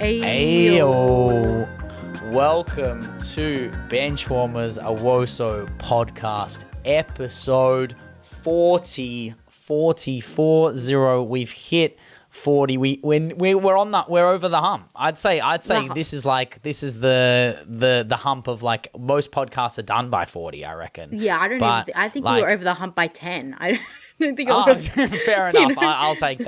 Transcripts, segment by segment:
Ayo. Welcome to Benchwarmers, a WOSO podcast, episode 40. We've hit 40. We're on that. We're over the hump. I'd say this is the hump of like most podcasts are done by 40. I reckon. Yeah, I think we were over the hump by 10. I don't think it was. Fair enough. I'll take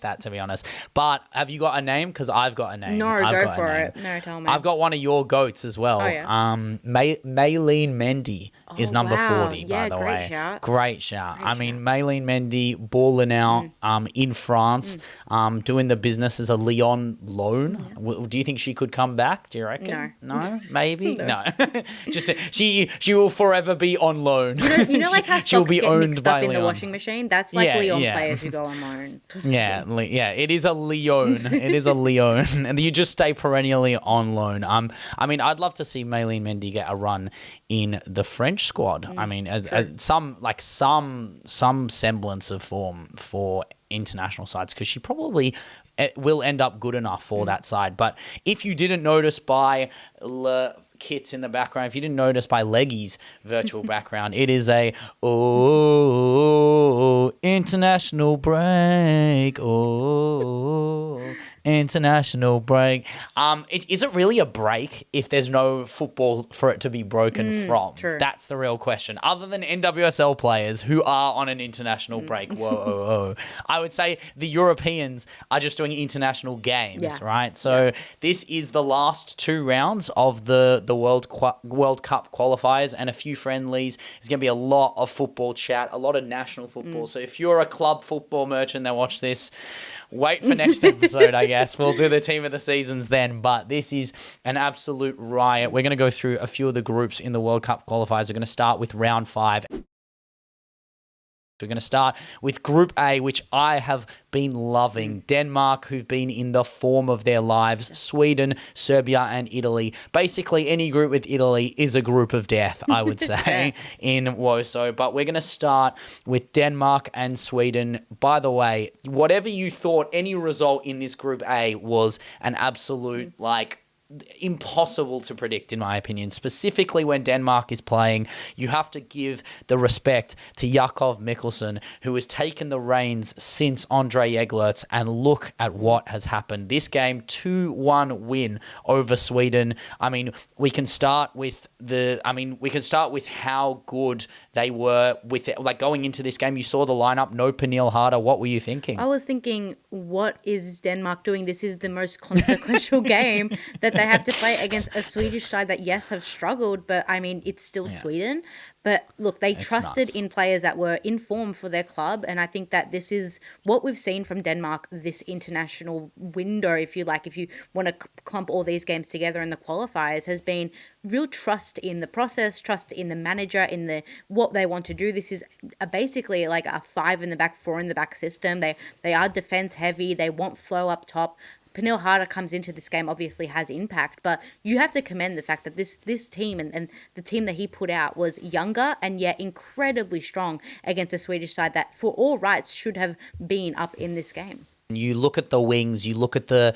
that. To be honest. But have you got a name? Because I've got a name. No, go for it. No, tell me. I've got one of your goats as well. Oh, yeah. Maylene Mendy is number 40, by the way. Great shout. I mean, Maylene Mendy balling out in France, doing the business as a Lyon loan. Do you think she could come back? Do you reckon? No? Maybe? No. Just she will forever be on loan. You know like how she'll be owned mixed by up in Lyon. the washing machine? That's like Lyon players who go on loan. Yeah, it is a Lyon. It is a Lyon. And you just stay perennially on loan. I mean, I'd love to see Maylene Mendy get a run in the French squad. I mean, as some semblance of form for international sides, because she probably will end up good enough for that side. But if you didn't notice by Kits in the background, if you didn't notice by Leggy's virtual background, it is a international break. International break. Is it really a break if there's no football for it to be broken from? True. That's the real question. Other than NWSL players who are on an international break, I would say the Europeans are just doing international games, right? So this is the last two rounds of the World Cup qualifiers and a few friendlies. There's going to be a lot of football chat, a lot of national football. So if you're a club football merchant that watch this, wait for next episode, I guess. We'll do the team of the seasons then. But this is an absolute riot. We're going to go through a few of the groups in the World Cup qualifiers. We're going to start with round 5. We're going to start with Group A, which I have been loving. Denmark, who've been in the form of their lives. Sweden, Serbia, and Italy. Basically, any group with Italy is a group of death, I would say, in WOSO. But we're going to start with Denmark and Sweden. By the way, whatever you thought, any result in this Group A was an absolute, impossible to predict, in my opinion. Specifically when Denmark is playing, you have to give the respect to Jakob Michelsen, who has taken the reins since Andre Eglerts, and look at what has happened. This game, 2-1 win over Sweden. I mean, we can start with how good they were with it. Like, going into this game, you saw the lineup, no Pernille Harder. What were you thinking? I was thinking, what is Denmark doing? This is the most consequential game that they have to play against a Swedish side that, yes, have struggled, but I mean, it's still Sweden. But look, they trusted in players that were in form for their club. And I think that this is what we've seen from Denmark, this international window, if you like, if you want to clump all these games together in the qualifiers, has been real trust in the process, trust in the manager, in what they want to do. This is basically like a 5 in the back, 4 in the back system. They are defense heavy. They want flow up top. Pernille Harder comes into this game, obviously has impact, but you have to commend the fact that this team and the team that he put out was younger and yet incredibly strong against a Swedish side that, for all rights, should have been up in this game. You look at the wings, you look at the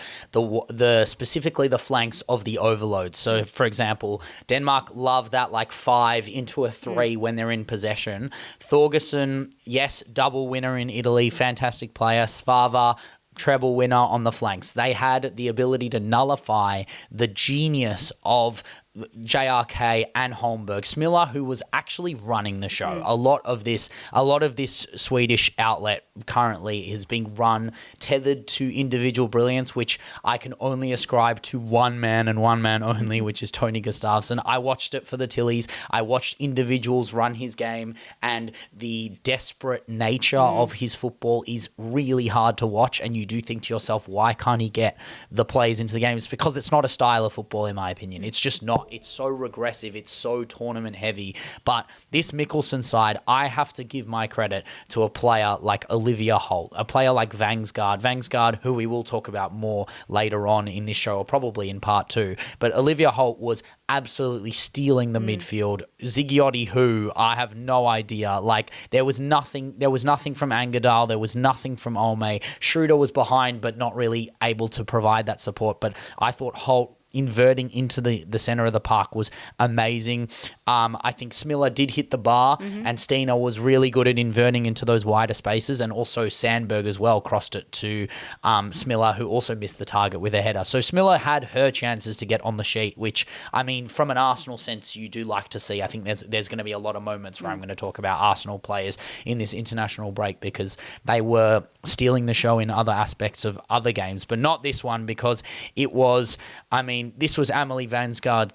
specifically the flanks of the overload. So, for example, Denmark love that 5 into a 3 when they're in possession. Thorgerson, yes, double winner in Italy, fantastic player. Svava, treble winner on the flanks. They had the ability to nullify the genius of JRK and Holmberg. Smilla, who was actually running the show. A lot of this Swedish outlet currently is being run tethered to individual brilliance, which I can only ascribe to one man and one man only, which is Tony Gustafsson. I watched it for the Tillies. I watched individuals run his game, and the desperate nature of his football is really hard to watch, and you do think to yourself, why can't he get the plays into the game? It's because it's not a style of football, in my opinion. It's just not. It's so regressive. It's so tournament heavy. But this Michelsen side, I have to give my credit to a player like Olivia Holt, a player like Vangsgaard, who we will talk about more later on in this show, or probably in part 2. But Olivia Holt was absolutely stealing the midfield. Zigiotti, who I have no idea. Like, there was nothing from Angadal, there was nothing from Olme. Schroeder was behind, but not really able to provide that support. But I thought Holt inverting into the center of the park was amazing. I think Smiller did hit the bar, and Stina was really good at inverting into those wider spaces, and also Sandberg as well crossed it to Smiller, who also missed the target with a header. So Smiller had her chances to get on the sheet, which, I mean, from an Arsenal sense, you do like to see. I think there's going to be a lot of moments where I'm going to talk about Arsenal players in this international break, because they were stealing the show in other aspects of other games, but not this one, because it was, I mean, this was Amelie Vangsgaard,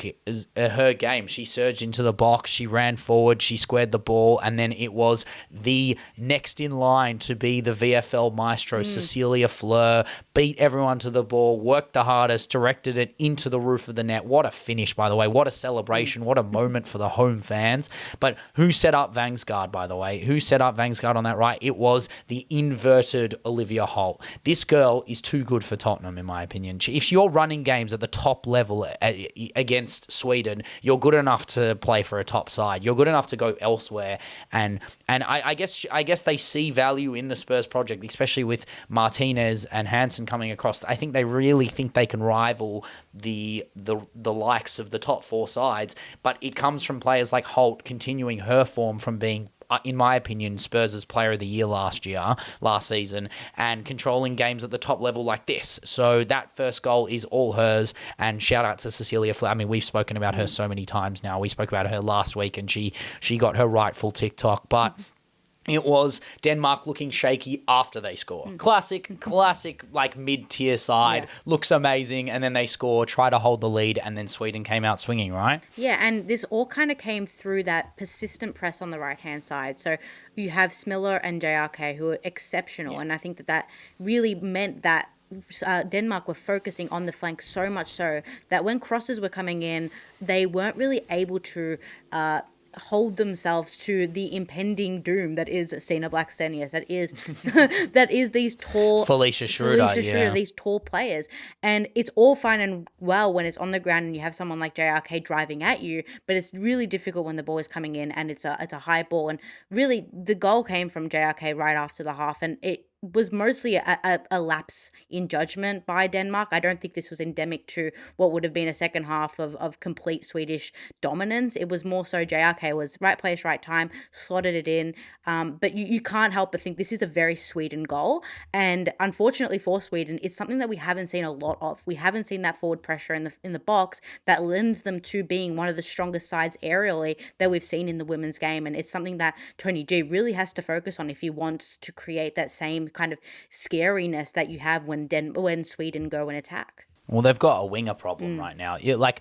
her game. She surged into the box, she ran forward, she squared the ball, and then it was the next in line to be the VFL maestro, Cecilia Fleur, beat everyone to the ball, worked the hardest, directed it into the roof of the net. What a finish, by the way. What a celebration. What a moment for the home fans. But who set up Vangsgaard, by the way? Who set up Vangsgaard on that right? It was the inverted Olivia Holt. This girl is too good for Tottenham, in my opinion. If you're running games at the top level against Sweden, you're good enough to play for a top side. You're good enough to go elsewhere. And I guess they see value in the Spurs project, especially with Martinez and Hansen coming across. I think they really think they can rival the likes of the top 4 sides, but it comes from players like Holt continuing her form from being, in my opinion, Spurs' player of the year last season, and controlling games at the top level like this. So that first goal is all hers, and shout out to Cecilia Fleur. I mean, we've spoken about her so many times now. We spoke about her last week, and she got her rightful TikTok, but it was Denmark looking shaky after they score. Classic, like mid-tier side. Yeah. Looks amazing, and then they score, try to hold the lead, and then Sweden came out swinging, right? Yeah, and this all kind of came through that persistent press on the right-hand side. So you have Smiller and JRK, who are exceptional, and I think that really meant that Denmark were focusing on the flank so much so that when crosses were coming in, they weren't really able to hold themselves to the impending doom that is Stina Blackstenius, that is these tall Felicia Schroeder, these tall players. And it's all fine and well when it's on the ground and you have someone like JRK driving at you, but it's really difficult when the ball is coming in and it's a high ball. And really the goal came from JRK right after the half, and it was mostly a lapse in judgment by Denmark. I don't think this was endemic to what would have been a second half of complete Swedish dominance. It was more so JRK was right place, right time, slotted it in. But you can't help but think this is a very Sweden goal. And unfortunately for Sweden, it's something that we haven't seen a lot of. We haven't seen that forward pressure in the box that lends them to being one of the strongest sides aerially that we've seen in the women's game. And it's something that Tony G really has to focus on if he wants to create that same kind of scariness that you have when Sweden go and attack. Well, they've got a winger problem right now. Like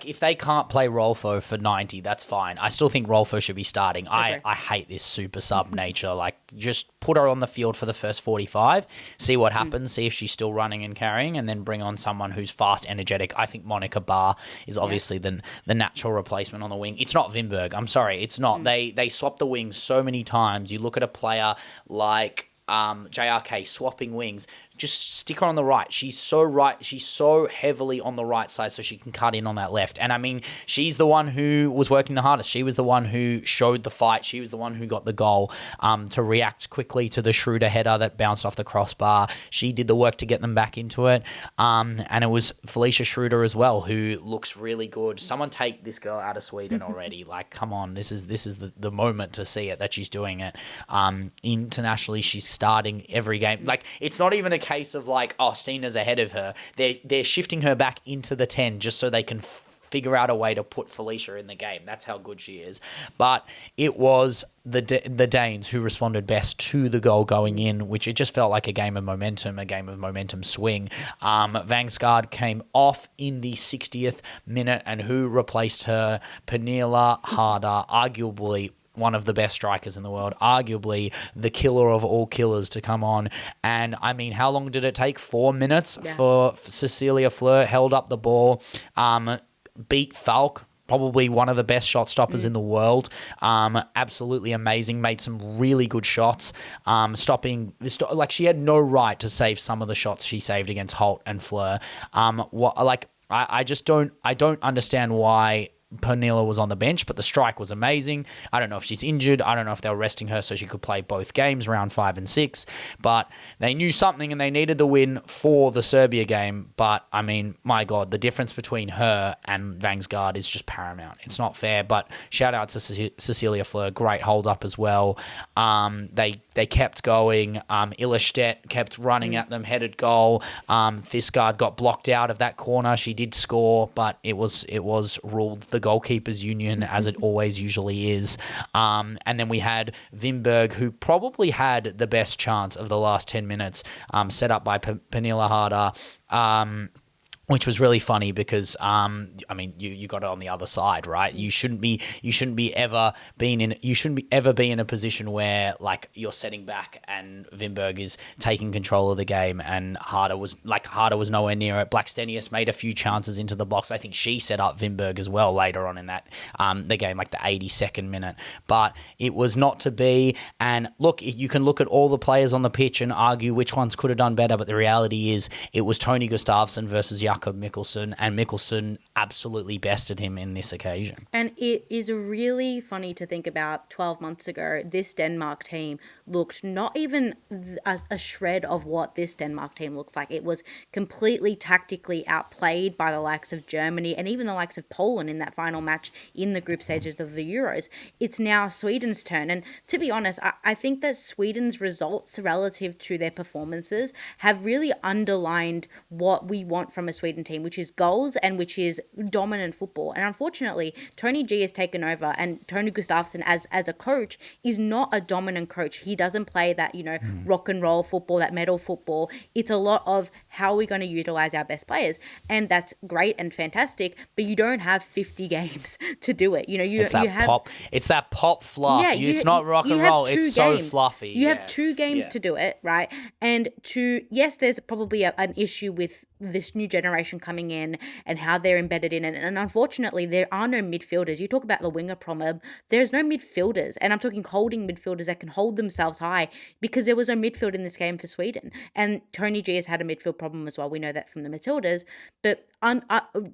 if they can't play Rolfo for 90, that's fine. I still think Rolfo should be starting. Okay. I hate this super sub nature. Like, just put her on the field for the first 45, see what happens, see if she's still running and carrying, and then bring on someone who's fast, energetic. I think Monica Barr is obviously the natural replacement on the wing. It's not Wimberg. I'm sorry, it's not. They swap the wings so many times. You look at a player like JRK swapping wings. Just stick her on the right. She's so heavily on the right side so she can cut in on that left. And I mean, she's the one who was working the hardest. She was the one who showed the fight. She was the one who got the goal to react quickly to the Schroeder header that bounced off the crossbar. She did the work to get them back into it. And it was Felicia Schroeder as well, who looks really good. Someone take this girl out of Sweden already. Like, come on, this is the moment to see it, that she's doing it. Internationally, she's starting every game. Like, it's not even a case of like, oh, Stina's ahead of her. They're shifting her back into the 10 just so they can figure out a way to put Felicia in the game. That's how good she is. But it was the Danes who responded best to the goal going in, which it just felt like a game of momentum swing. Vangsgaard came off in the 60th minute, and who replaced her? Pernille Harder, arguably one of the best strikers in the world, arguably the killer of all killers, to come on. And I mean, how long did it take? 4 minutes for Cecilia Fleur, held up the ball. beat Falk. Probably one of the best shot stoppers in the world. Absolutely amazing. Made some really good shots. Stopping this, like she had no right to save some of the shots she saved against Holt and Fleur. I just don't understand why Pernille was on the bench, but the strike was amazing. I don't know if she's injured. I don't know if they were resting her so she could play both games, round 5 and 6. But they knew something and they needed the win for the Serbia game. But, I mean, my God, the difference between her and Vangsgaard is just paramount. It's not fair, but shout out to Cecilia Fleur. Great hold up as well. They kept going. Illerstedt kept running at them, headed goal. Thiskard got blocked out of that corner. She did score, but it was ruled the goalkeepers union, as it always usually is. And then we had Wimberg, who probably had the best chance of the last 10 minutes, set up by Pernille Harder. Which was really funny because, I mean, you got it on the other side, right? You shouldn't ever be in a position where like you're setting back and Wimberg is taking control of the game, and Harder was nowhere near it. Blackstenius made a few chances into the box. I think she set up Wimberg as well later on in that the game, like the 82nd minute. But it was not to be. And look, you can look at all the players on the pitch and argue which ones could have done better, but the reality is it was Tony Gustafsson versus Jakob Michelsen, and Michelsen absolutely bested him in this occasion. And it is really funny to think about 12 months ago, this Denmark team looked not even a shred of what this Denmark team looks like. It was completely tactically outplayed by the likes of Germany and even the likes of Poland in that final match in the group stages of the Euros. It's now Sweden's turn. And to be honest, I think that Sweden's results relative to their performances have really underlined what we want from a Sweden team, which is goals and which is dominant football. And unfortunately, Tony G has taken over, and Tony Gustafsson as a coach is not a dominant coach. He doesn't play that, rock and roll football, that metal football. It's a lot of how are we going to utilize our best players. And that's great and fantastic, but you don't have 50 games to do it. It's that pop fluff. Yeah, it's not rock and roll. It's so fluffy. You have 2 games to do it, right? And yes, there's probably an issue with this new generation coming in and how they're embedded in it. And unfortunately, there are no midfielders. You talk about the winger problem. There's no midfielders. And I'm talking holding midfielders that can hold themselves high, because there was no midfield in this game for Sweden. And Tony G has had a midfield problem as well. We know that from the Matildas. But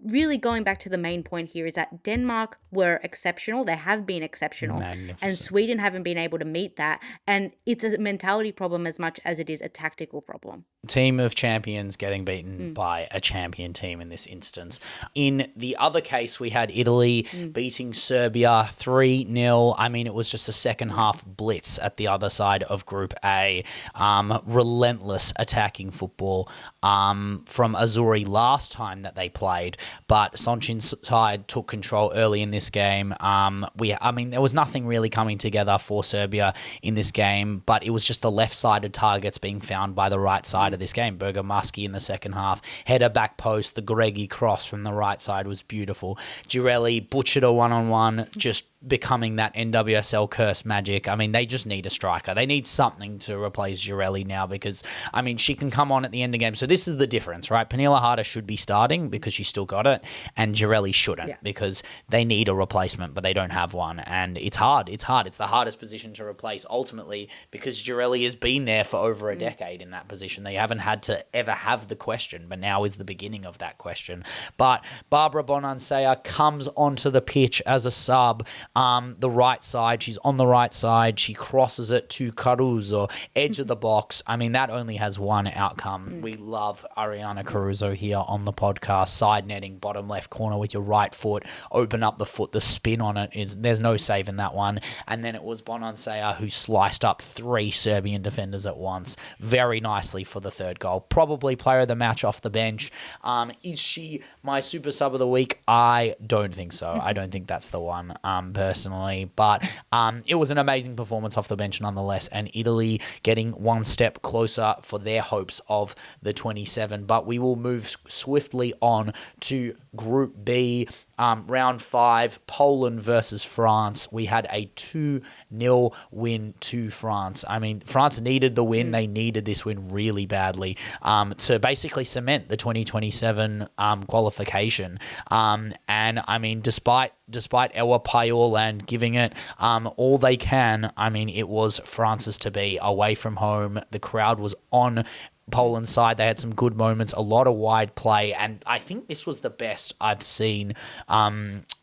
really going back to the main point here is that Denmark were exceptional. They have been exceptional. And Sweden haven't been able to meet that. And it's a mentality problem as much as it is a tactical problem. Team of champions getting beaten by a champion team in this instance. In the other case, we had Italy beating Serbia 3-0. I mean, it was just a second half blitz at the other side of Group A. Relentless attacking football from Azzurri last time that they played, but Soncin's side took control early in this game. There was nothing really coming together for Serbia in this game, but it was just the left-sided targets being found by the right side of this game. Bergamaschi in the second half, header back post, the Greggy cross from the right side was beautiful. Girelli butchered a one-on-one, just becoming that NWSL curse magic. I mean, they just need a striker. They need something to replace Girelli now, because, I mean, she can come on at the end of the game. So this is the difference, right? Pernille Harder should be starting because she still got it, and Girelli shouldn't because they need a replacement, but they don't have one. And it's hard. It's the hardest position to replace ultimately, because Girelli has been there for over a decade in that position. They haven't had to ever have the question, but now is the beginning of that question. But Barbara Bonansea comes onto the pitch as a sub. The right side. She's on the right side. She crosses it to Caruso, edge of the box. I mean, that only has one outcome. We love Ariana Caruso here on the podcast. Side netting, bottom left corner with your right foot. Open up the foot. The spin on it there's no saving that one. And then it was Bonansea who sliced up 3 Serbian defenders at once very nicely for the third goal. Probably player of the match off the bench. Is she my super sub of the week? I don't think so. I don't think that's the one, personally. But it was an amazing performance off the bench nonetheless, and Italy getting one step closer for their hopes of the 27. But we will move swiftly on to Group B, round 5, Poland versus France. We had a 2-0 win to France. I mean, France needed the win. They needed this win really badly to basically cement the 2027 qualification. And I mean, despite Ewa Pajor-land giving it all they can, I mean, it was France's to be away from home. The crowd was on Poland's side. They had some good moments, a lot of wide play, and I think this was the best I've seen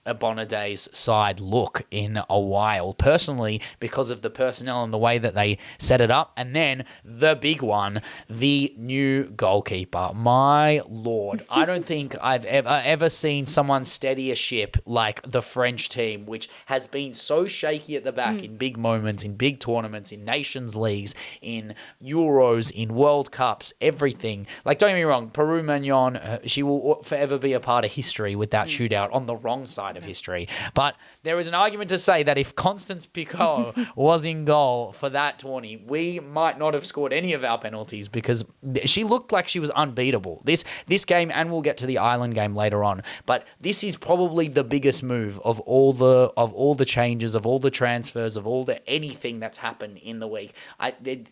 Bonadei's side look in a while, personally, because of the personnel and the way that they set it up. And then the big one, the new goalkeeper. My lord, I don't think I've ever seen someone steady a ship like the French team, which has been so shaky at the back in big moments, in big tournaments, in Nations Leagues, in Euros, in World Cups, everything. Like, don't get me wrong, Peru Magnon, she will forever be a part of history with that shootout on the wrong side of history. But there is an argument to say that if Constance Picaud was in goal for that tourney, we might not have scored any of our penalties because she looked like she was unbeatable. This game, and we'll get to the Ireland game later on, but this is probably the biggest move of all the changes, of all the transfers, of all the anything that's happened in the week.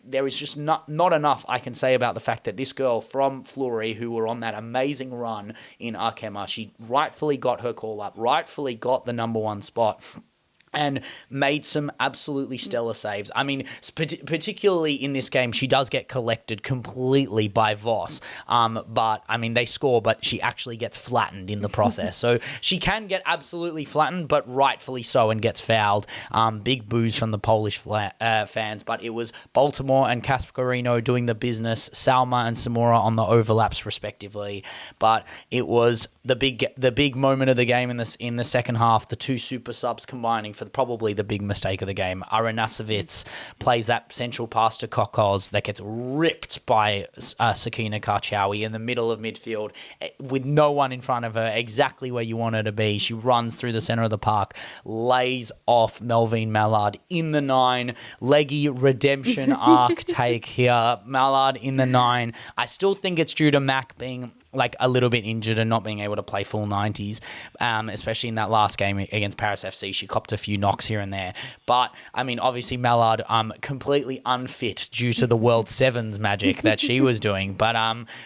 There is just not enough I can say about the fact that this girl from Fleury, who were on that amazing run in Arkema, she rightfully got her call up, rightfully got the number 1 spot, and made some absolutely stellar saves. I mean, particularly in this game, she does get collected completely by Voss. But, I mean, they score, but she actually gets flattened in the process. So she can get absolutely flattened, but rightfully so, and gets fouled. Big boos from the Polish fans. But it was Baltimore and Kasparino doing the business, Salma and Samora on the overlaps, respectively. But it was the big moment of the game in the second half, the 2 super subs combining for probably the big mistake of the game. Aranasevich plays that central pass to Kokos that gets ripped by Sakina Karchawi in the middle of midfield with no one in front of her, exactly where you want her to be. She runs through the center of the park, lays off Melvin Malard in the 9. Leggy redemption arc take here. Malard in the 9. I still think it's due to Mac being like a little bit injured and not being able to play full 90s, especially in that last game against Paris FC. She copped a few knocks here and there. But, I mean, obviously Malard completely unfit due to the World Sevens magic that she was doing. But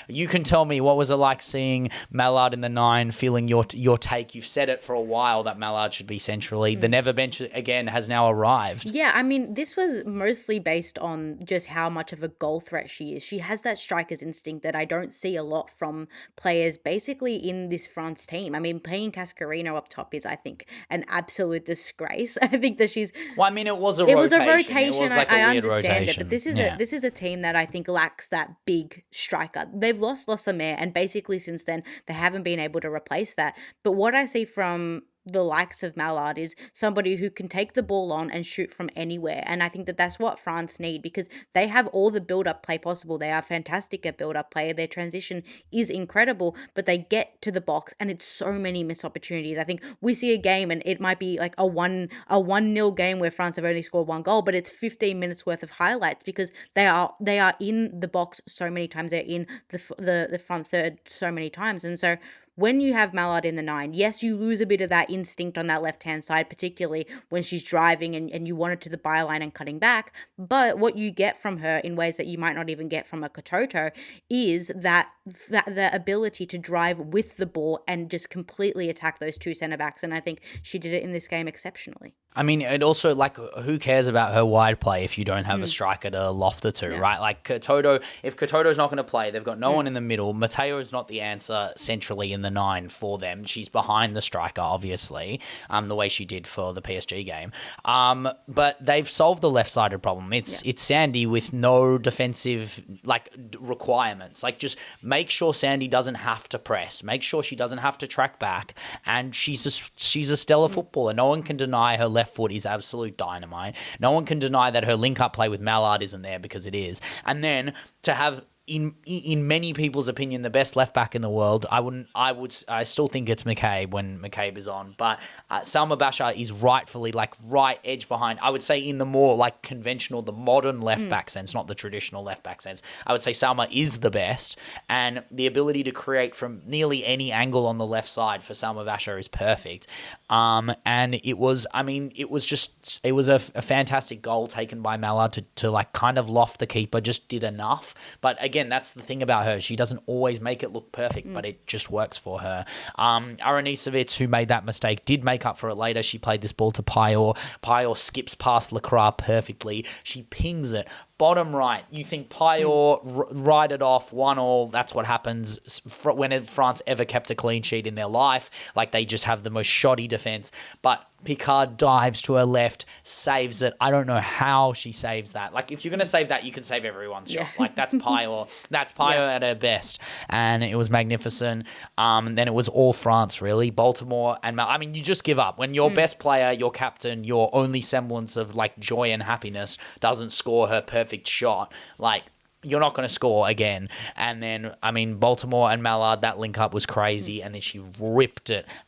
you can tell me, what was it like seeing Malard in the 9, feeling your take? You've said it for a while that Malard should be centrally. The Never Bench, again, has now arrived. Yeah, I mean, this was mostly based on just how much of a goal threat she is. She has that striker's instinct that I don't see a lot from players basically in this France team. I mean, playing Cascarino up top is, I think, an absolute disgrace. I think that she's... Well, I mean, it was a rotation. It was like I weird understand rotation. it, but this is a team that I think lacks that big striker. They've lost Lossamer, and basically since then, they haven't been able to replace that. But what I see from the likes of Malard is somebody who can take the ball on and shoot from anywhere. And I think that that's what France need, because they have all the build-up play possible. They are fantastic at build-up play. Their transition is incredible, but they get to the box and it's so many missed opportunities. I think we see a game and it might be like a 1-0 game where France have only scored 1 goal, but it's 15 minutes worth of highlights because they are in the box so many times. They're in the front third so many times. And so when you have Malard in the 9, yes, you lose a bit of that instinct on that left-hand side, particularly when she's driving and you want it to the byline and cutting back. But what you get from her in ways that you might not even get from a Katoto is that the ability to drive with the ball and just completely attack those 2 centre-backs. And I think she did it in this game exceptionally. I mean, it also, like, who cares about her wide play if you don't have a striker to loft it to, right? Like, Katoto, if Katoto's not going to play, they've got no one in the middle. Mateo is not the answer centrally in the 9 for them. She's behind the striker, obviously, the way she did for the PSG game. But they've solved the left-sided problem. It's Sandy with no defensive, like, requirements. Like, just make sure Sandy doesn't have to press. Make sure she doesn't have to track back. And she's a stellar footballer. No one can deny her left foot is absolute dynamite. No one can deny that her link-up play with Malard isn't there, because it is. And then to have in many people's opinion, the best left back in the world. I still think it's McCabe when McCabe is on, but Salma Bashar is rightfully like right edge behind. I would say in the more like conventional, the modern left back sense, not the traditional left back sense. I would say Salma is the best, and the ability to create from nearly any angle on the left side for Salma Bashar is perfect. And it was a fantastic goal taken by Malard to like kind of loft the keeper, just did enough. But again, that's the thing about her. She doesn't always make it look perfect, but it just works for her. Aronicevic, who made that mistake, did make up for it later. She played this ball to Pajor. Pajor skips past Lacroix perfectly. She pings it. Bottom right, you think Pajor ride it off 1-1. That's what happens when France ever kept a clean sheet in their life. Like, they just have the most shoddy defense. But Picaud dives to her left, saves it. I don't know how she saves that. Like, if you're going to save that, you can save everyone's shot. Like, that's Pajor. That's Pajor at her best. And it was magnificent. And then it was all France, really. Baltimore and I mean, you just give up. When your best player, your captain, your only semblance of, like, joy and happiness doesn't score her perfect shot, like, you're not going to score again. And then, I mean, Baltimore and Malard, that link up was crazy. And then she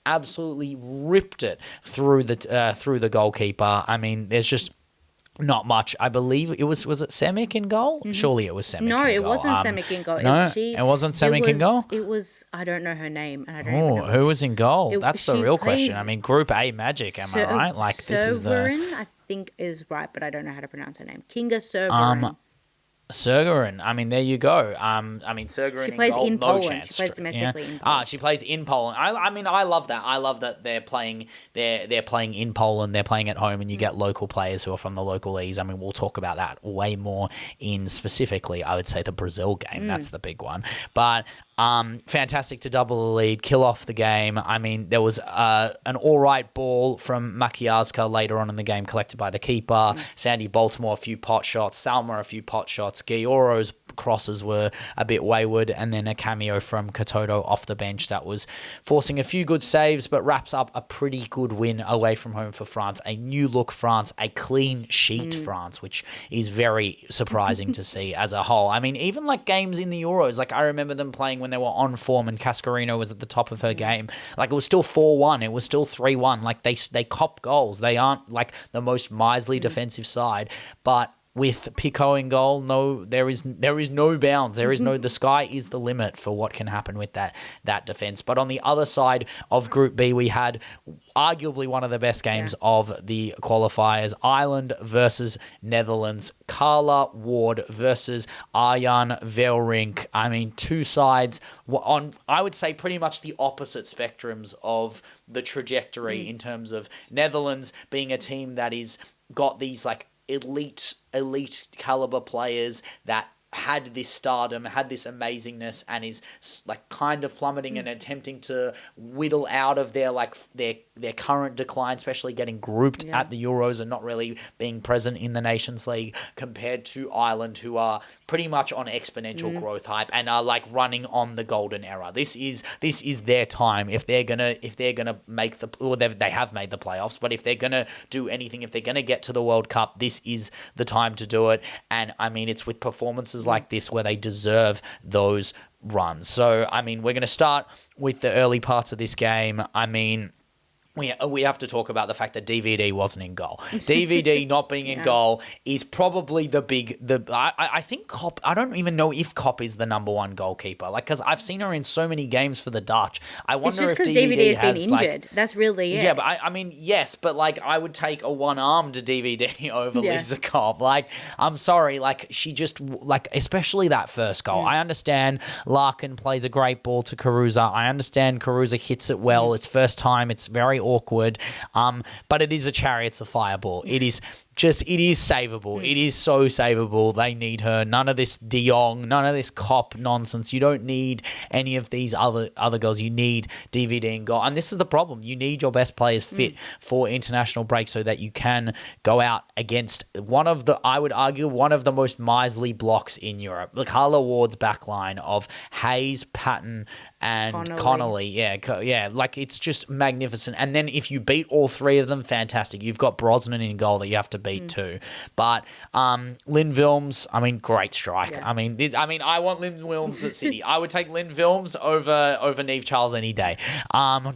absolutely ripped it through the goalkeeper. I mean, there's just not much. I believe it was it Semic in goal? Mm-hmm. Surely it was Semic in goal. No, it wasn't Semic in goal. No, it wasn't Semic in goal? It was, I don't know her name. And I don't even know who was in goal? That's the real question. I mean, Group A magic, am I right? Like, this is I think is right, but I don't know how to pronounce her name. Kinga Serverin. Sergerin. I mean, there you go. I mean, Sergerin. She plays in no Poland. Chance. She plays domestically in Poland. She plays in Poland. I mean, I love that. I love that they're playing. They're playing in Poland. They're playing at home, and you get local players who are from the local leagues. I mean, we'll talk about that way more in specifically. I would say the Brazil game. That's the big one. But fantastic to double the lead, kill off the game. I mean, there was an all right ball from Makiazka later on in the game collected by the keeper. Sandy Baltimore, a few pot shots. Salma, a few pot shots. Gioro's crosses were a bit wayward, and then a cameo from Katoto off the bench that was forcing a few good saves, but wraps up a pretty good win away from home for France. A new look France, a clean sheet France, which is very surprising to see as a whole. I mean, even like games in the Euros, like I remember them playing when they were on form and Cascarino was at the top of her game. Like, it was still 4-1, it was still 3-1. Like, they cop goals. They aren't like the most miserly defensive side, but with Picaud in goal, no, there is no bounds. There is no. The sky is the limit for what can happen with that defense. But on the other side of Group B, we had arguably one of the best games of the qualifiers: Ireland versus Netherlands. Carla Ward versus Arjan Velrink. I mean, two sides on, I would say, pretty much the opposite spectrums of the trajectory in terms of Netherlands being a team that is got these like elite caliber players that had this stardom, had this amazingness, and is like kind of plummeting and attempting to whittle out of their current decline, especially getting grouped at the Euros and not really being present in the Nations League, compared to Ireland, who are pretty much on exponential growth hype and are like running on the golden era. This is their time if they're gonna make they have made the playoffs, but if they're gonna do anything, if they're gonna get to the World Cup, this is the time to do it. And I mean, it's with performances like this where they deserve those runs. So I mean, we're gonna start with the early parts of this game. I mean, we have to talk about the fact that DVD wasn't in goal. DVD not being in goal is probably I think Kopp, I don't even know if Kopp is the number one goalkeeper. Like, because I've seen her in so many games for the Dutch. I wonder if DVD has been injured. That's really it. Yeah, but I mean, yes, but like, I would take a one-armed DVD over Lisa Kopp. Like, I'm sorry, like, she just, like, especially that first goal. I understand Larkin plays a great ball to Caruza. I understand Caruza hits it well. It's first time. It's very awkward, but it is a Chariots of Fire ball. It is savable. It is so savable. They need her. None of this De Jong, none of this Kopp nonsense. You don't need any of these other girls. You need DVD and goal. And this is the problem. You need your best players fit for international break so that you can go out against I would argue, one of the most miserly blocks in Europe. The Carla Ward's backline of Hayes, Patton, and Connolly. Yeah, like it's just magnificent. And then if you beat all three of them, fantastic. You've got Brosnan in goal that you have to beat too. But Lynn Vilms, I mean, great strike. Yeah. I want Lynn Vilms at City. I would take Lynn Vilms over Niamh Charles any day.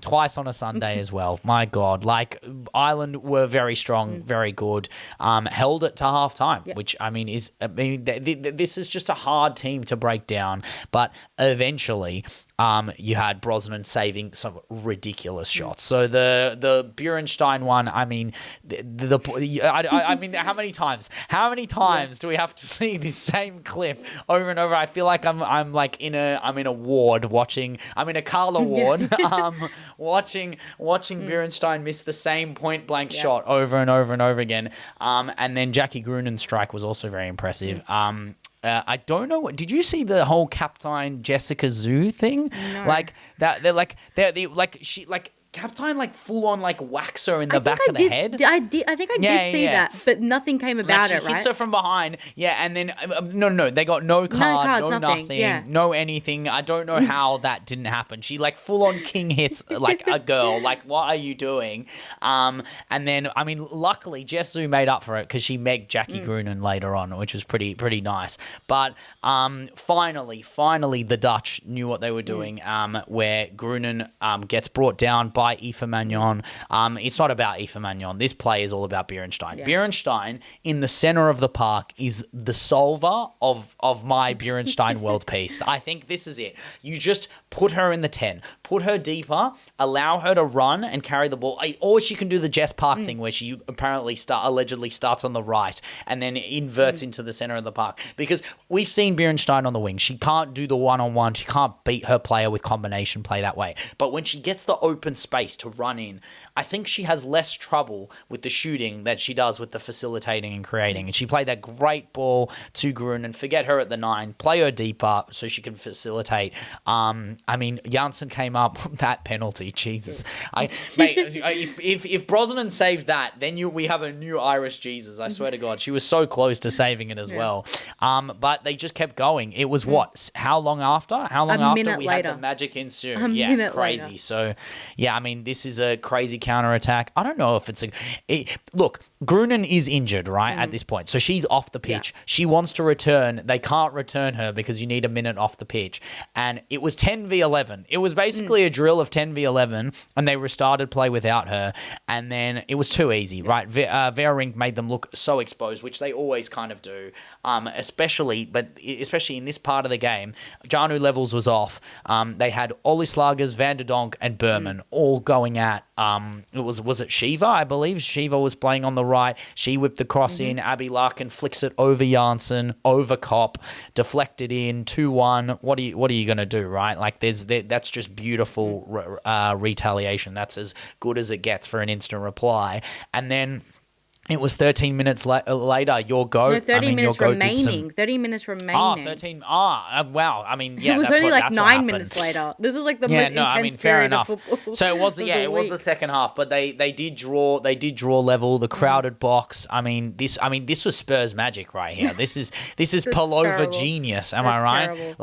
Twice on a Sunday as well. My God, like Ireland were very strong, very good. Held it to half time, which this is just a hard team to break down. But eventually, you had Brosnan saving some ridiculous shots. So the Burenstein one, I mean, I mean, how many times do we have to see this same clip over and over? I feel like I'm in a ward watching. I'm in a Carla ward, watching Burenstein miss the same point blank shot over and over and over again. And then Jackie Grunin's strike was also very impressive. I don't know. Did you see the whole Captain Jessica Zhu thing? No. Like that. Captain full on whacks her in the back of the head. I think I did see that, but nothing came about it. She hits her from behind, and then no, they got no card, no nothing, no anything. I don't know how that didn't happen. She full on king hits a girl. What are you doing? And then luckily Jess Zhu made up for it because she megged Jackie Grunin later on, which was pretty nice. But finally, the Dutch knew what they were doing. Where Grunin gets brought down by Aoife Magnon. It's not about Aoife Magnon. This play is all about Burenstein. Burenstein in the center of the park is the solver of my Burenstein world peace. I think this is it. You just put her in the 10, put her deeper, allow her to run and carry the ball. Or she can do the Jess Park thing where she allegedly starts on the right and then inverts into the center of the park. Because we've seen Burenstein on the wing. She can't do the one-on-one. She can't beat her player with combination play that way. But when she gets the open space to run in, I think she has less trouble with the shooting that she does with the facilitating and creating. And she played that great ball to Grun and forget her at the 9, play her deeper so she can facilitate. Janssen came up with that penalty. Jesus. If Brosnan saves that, then we have a new Irish Jesus. I swear to God. She was so close to saving it as well. But they just kept going. It was what? How long after? We had the magic ensue? Crazy. Later. So, this is a crazy counterattack. I don't know if look, Grunin is injured, right, at this point. So she's off the pitch. Yeah. She wants to return. They can't return her because you need a minute off the pitch. And it was 10v11. It was basically a drill of 10v11, and they restarted play without her. And then it was too easy, right? Vera Rink made them look so exposed, which they always kind of do, especially in this part of the game. Janu Levels was off. They had Olislagers, Van der Donk, and Berman all going at, was it Shiva? I believe Shiva was playing on the right. She whipped the cross in. Abby Larkin flicks it over Janssen, over Kopp, deflected in 2-1. What are you going to do, right? That's just beautiful retaliation. That's as good as it gets for an instant reply. And then it was 13 minutes later, your goat. No, 30 minutes remaining. 30 minutes remaining. 13. Wow. It was only 9 minutes later. This is the most intense period of football. So it was, it was the second half, but they did draw level, the crowded box. This was Spurs magic right here. This is Pavlova terrible. Genius. Am I right? Terrible.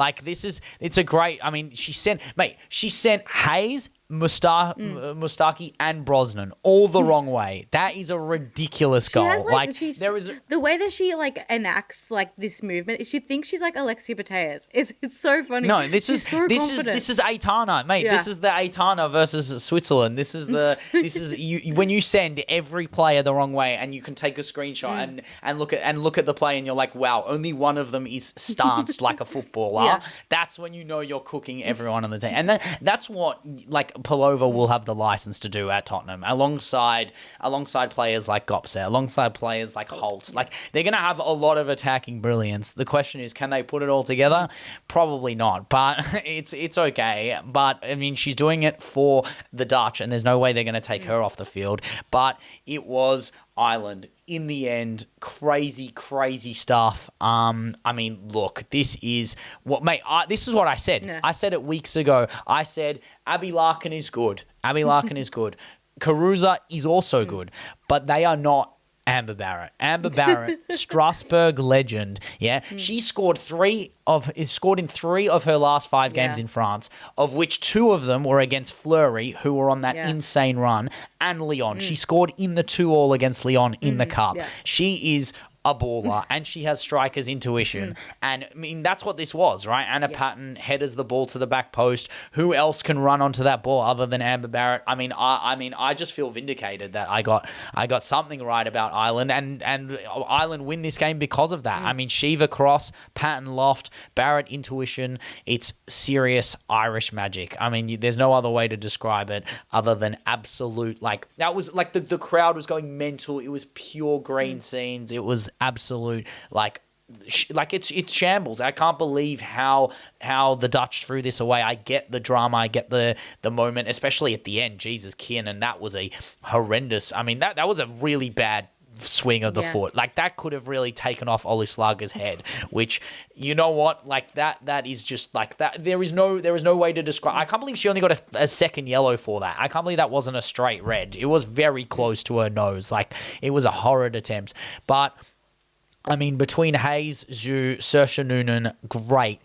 It's a great, she sent Hayes, Mustaki and Brosnan all the wrong way. That is a ridiculous goal. The way that she enacts this movement, she thinks she's Alexia Putellas. It's so funny. No, this is Aitana, mate. Yeah. This is the Aitana versus Switzerland. This is you when you send every player the wrong way and you can take a screenshot and look at the play and you're like, wow, only one of them is stanced like a footballer. Yeah. That's when you know you're cooking everyone on the team. And that's what Pavlova will have the license to do at Tottenham alongside players like Gopse, alongside players like Holt. They're going to have a lot of attacking brilliance. The question is, can they put it all together? Probably not, but it's okay. But she's doing it for the Dutch and there's no way they're going to take her off the field. But it was Ireland. In the end, crazy stuff. Look, this is what, mate. This is what I said. Yeah. I said it weeks ago. I said Abby Larkin is good. Caruza is also good, but they are not Amber Barrett. Amber Barrett, Strasbourg legend. Yeah, she scored in 3 of her last 5 games in France, of which 2 of them were against Fleury, who were on that insane run, and Lyon. She scored in the 2-2 against Lyon in the cup. Yeah. She is a baller, and she has striker's intuition. And I mean, that's what this was, right? Anna Patten headers the ball to the back post. Who else can run onto that ball other than Amber Barrett? I mean, I just feel vindicated that I got something right about Ireland, and Ireland win this game because of that. I mean, Shiva cross, Patten loft, Barrett intuition. It's serious Irish magic. I mean, there's no other way to describe it other than absolute, like, that was like the crowd was going mental. It was pure green scenes. It was absolute, like it's shambles. I can't believe how the Dutch threw this away. I get the drama, I get the moment, especially at the end. Jesus, Kiernan, that was a horrendous. I mean, that was a really bad swing of the foot. Like, that could have really taken off Ollie Slager's head, which, you know what, like that is just like that. There is no way to describe. I can't believe she only got a second yellow for that. I can't believe that wasn't a straight red. It was very close to her nose. Like, it was a horrid attempt. But I mean, between Hayes, Zhu, Saoirse Noonan, great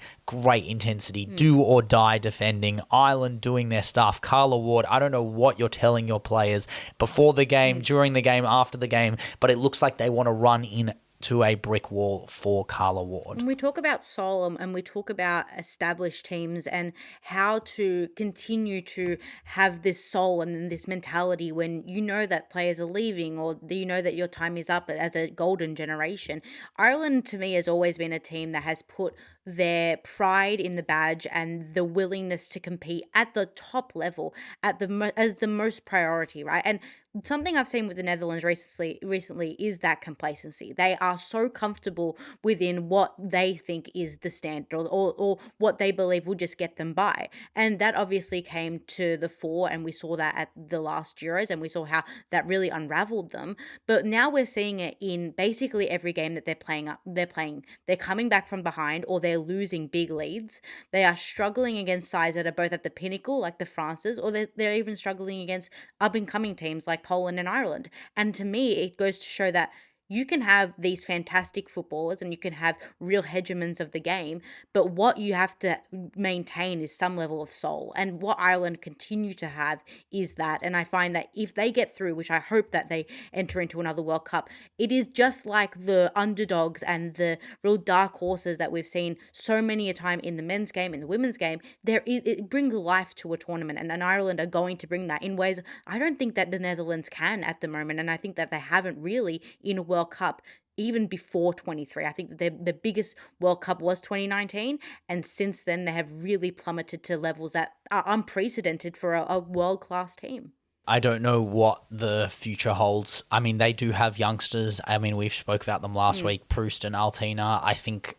intensity, do or die defending. Ireland doing their stuff. Carla Ward, I don't know what you're telling your players before the game, during the game, after the game, but it looks like they want to run in to a brick wall for Carla Ward. When we talk about Solom and we talk about established teams and how to continue to have this soul and this mentality when you know that players are leaving or you know that your time is up as a golden generation, Ireland to me has always been a team that has put their pride in the badge and the willingness to compete at the top level as the most priority, right? And something I've seen with the Netherlands recently is that complacency. They are so comfortable within what they think is the standard or what they believe will just get them by. And that obviously came to the fore, and we saw that at the last Euros, and we saw how that really unraveled them. But now we're seeing it in basically every game that they're playing. They're coming back from behind, or they're losing big leads. They are struggling against sides that are both at the pinnacle, like the Frances, or they're even struggling against up-and-coming teams like Poland and Ireland. And to me, it goes to show that you can have these fantastic footballers and you can have real hegemons of the game, but what you have to maintain is some level of soul. And what Ireland continue to have is that. And I find that if they get through, which I hope that they enter into another World Cup, it is just like the underdogs and the real dark horses that we've seen so many a time in the men's game, in the women's game. It brings life to a tournament, and Ireland are going to bring that in ways I don't think that the Netherlands can at the moment. And I think that they haven't really in a World Cup even before 23. I think that the biggest World Cup was 2019, and since then they have really plummeted to levels that are unprecedented for a world-class team. I don't know what the future holds. I mean, they do have youngsters. I mean, we've spoke about them last week, Proust and Altina. I think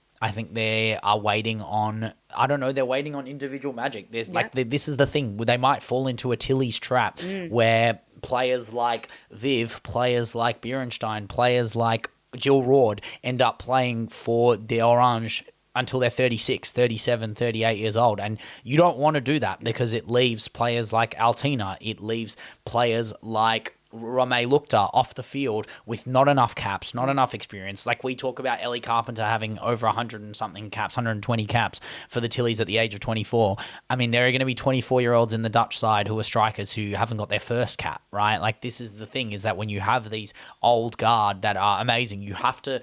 they are waiting on, I don't know, they're waiting on individual magic. There's this is the thing. They might fall into a Tilly's trap where players like Viv, players like Bierenstein, players like Jill Roord end up playing for the Orange until they're 36, 37, 38 years old. And you don't want to do that because it leaves players like Altina, it leaves players like Romeo Lukta off the field with not enough caps, not enough experience. Like we talk about Ellie Carpenter having over 100 and something caps, 120 caps for the Tillies at the age of 24. I mean, there are going to be 24-year-olds in the Dutch side who are strikers who haven't got their first cap, right? Like this is the thing, is that when you have these old guard that are amazing, you have to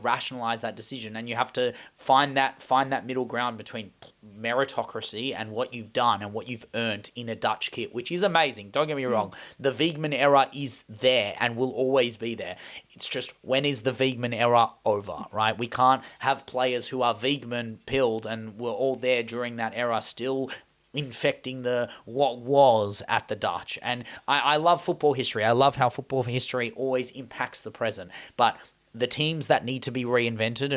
rationalize that decision, and you have to find that middle ground between meritocracy and what you've done and what you've earned in a Dutch kit, which is amazing. Don't get me wrong. The Wiegman era is there and will always be there. It's just, when is the Wiegman era over, right? We can't have players who are Wiegman pilled and were all there during that era still infecting the what was at the Dutch. And I love football history. I love how football history always impacts the present. But the teams that need to be reinvented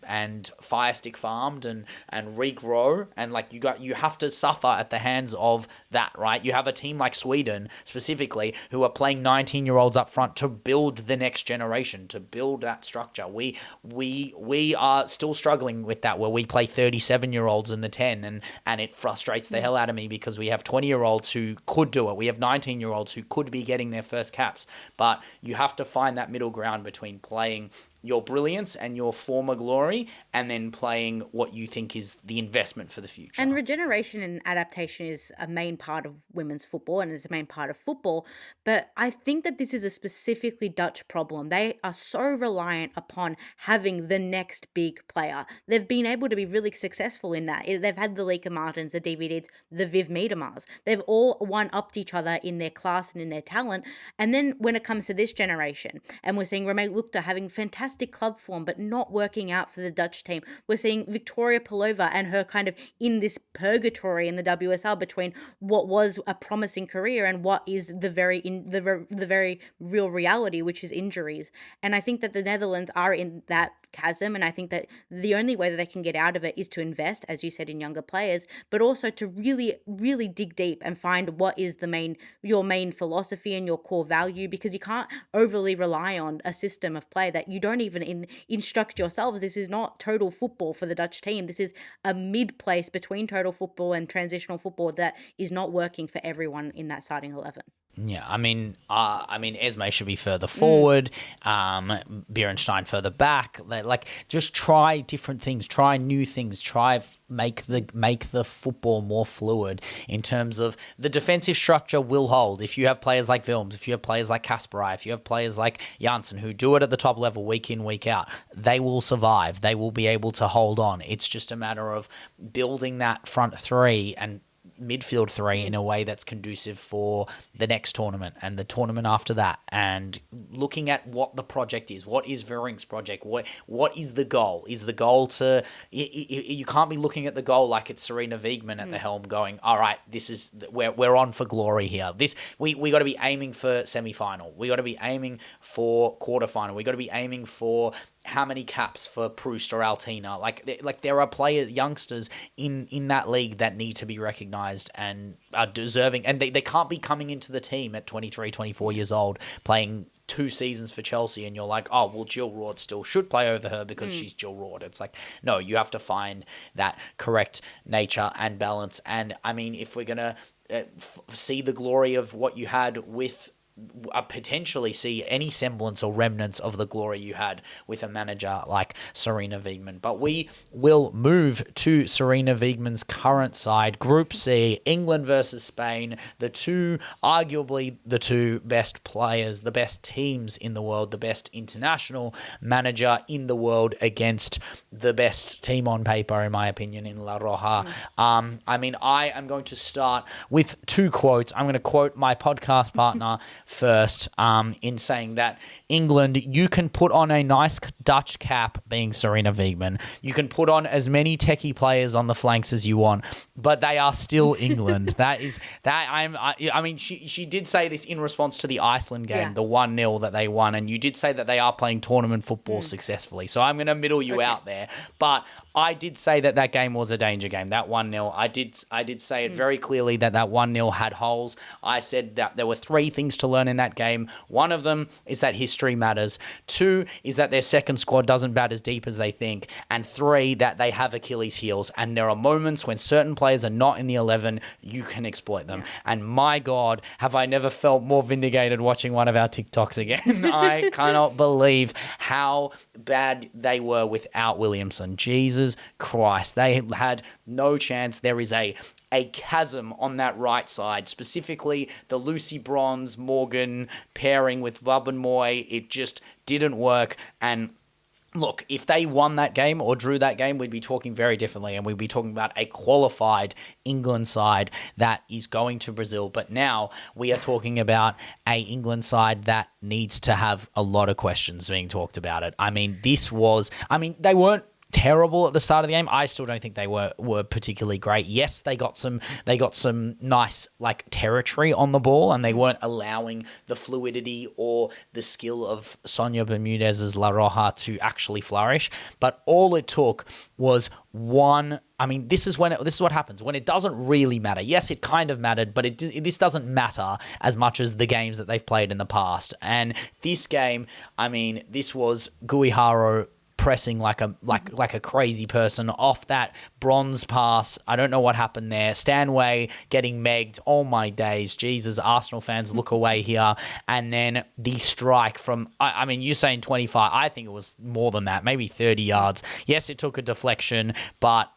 and fire stick farmed and regrow, and like you have to suffer at the hands of that, right? You have a team like Sweden specifically who are playing 19-year-olds up front to build the next generation, to build that structure. We are still struggling with that, where we play 37-year-olds in the 10, and it frustrates the hell out of me because we have 20-year-olds who could do it. We have 19-year-olds who could be getting their first caps, but you have to find that middle ground between playing your brilliance and your former glory and then playing what you think is the investment for the future. And regeneration and adaptation is a main part of women's football and is a main part of football. But I think that this is a specifically Dutch problem. They are so reliant upon having the next big player. They've been able to be really successful in that. They've had the Lika Martins, the DVDs, the Viv Miedemars. They've all one-upped each other in their class and in their talent. And then when it comes to this generation, and we're seeing Romeo Lukta having fantastic club form but not working out for the Dutch team. We're seeing Victoria Pelova and her kind of in this purgatory in the WSL between what was a promising career and what is the very real reality, which is injuries. And I think that the Netherlands are in that chasm, and I think that the only way that they can get out of it is to invest, as you said, in younger players, but also to really dig deep and find what is your main philosophy and your core value, because you can't overly rely on a system of play that you don't even instruct yourselves. This is not total football for the Dutch team. This is a mid place between total football and transitional football that is not working for everyone in that starting 11. Yeah, I mean, Esme should be further forward, Bierenstein further back. Like, just try different things, try new things, make the football more fluid in terms of the defensive structure will hold. If you have players like Wilms, if you have players like Kasparai, if you have players like Janssen who do it at the top level week in, week out, they will survive. They will be able to hold on. It's just a matter of building that front three and midfield three in a way that's conducive for the next tournament and the tournament after that, and looking at what the project is. What is Vering's project? What is the goal? Is the goal to... You can't be looking at the goal like it's Serena Wiegman at the helm going, all right, this is... We're on for glory here. We got to be aiming for semi-final. We got to be aiming for quarter-final. We got to be aiming for how many caps for Proust or Altina. Like there are players, youngsters in that league that need to be recognised and are deserving. And they can't be coming into the team at 23, 24 years old, playing 2 seasons for Chelsea, and you're like, oh, well, Jill Roord still should play over her because she's Jill Roord. It's like, no, you have to find that correct nature and balance. And, I mean, if we're going to see the glory of what you had with... potentially see any semblance or remnants of the glory you had with a manager like Serena Wiegman. But we will move to Serena Wiegman's current side, Group C, England versus Spain, arguably the two best players, the best teams in the world, the best international manager in the world against the best team on paper, in my opinion, in La Roja. I am going to start with 2 quotes. I'm going to quote my podcast partner first, in saying that England, you can put on a nice Dutch cap, being Serena Wiegman. You can put on as many techie players on the flanks as you want, but they are still England. She did say this in response to the Iceland game, the 1-0 that they won, and you did say that they are playing tournament football successfully. So I'm going to middle you out there, but I did say that game was a danger game. That 1-0, I did say it very clearly that 1-0 had holes. I said that there were 3 things to learn in that game. One of them is that history matters. 2 is that their second squad doesn't bat as deep as they think. And 3, that they have Achilles heels. And there are moments when certain players are not in the 11, you can exploit them. And my God, have I never felt more vindicated watching one of our TikToks again. I cannot believe how bad they were without Williamson. Jesus Christ. They had no chance. There is a chasm on that right side, specifically the Lucy Bronze Morgan pairing with Wubbenmoy. It just didn't work. And look, if they won that game or drew that game, we'd be talking very differently, and we'd be talking about a qualified England side that is going to Brazil. But now we are talking about a England side that needs to have a lot of questions being talked about it. I mean, they weren't terrible at the start of the game. I still don't think they were particularly great. Yes, they got some nice like territory on the ball, and they weren't allowing the fluidity or the skill of Sonia Bermudez's La Roja to actually flourish. But all it took was one. I mean, this is what happens when it doesn't really matter. Yes, it kind of mattered, but this doesn't matter as much as the games that they've played in the past. And this game, I mean, this was Guiharo pressing like a crazy person off that bronze pass. I don't know what happened there. Stanway getting megged. Oh my days. Jesus, Arsenal fans, look away here. And then the strike from, I mean, you're saying 25. I think it was more than that, maybe 30 yards. Yes, it took a deflection, but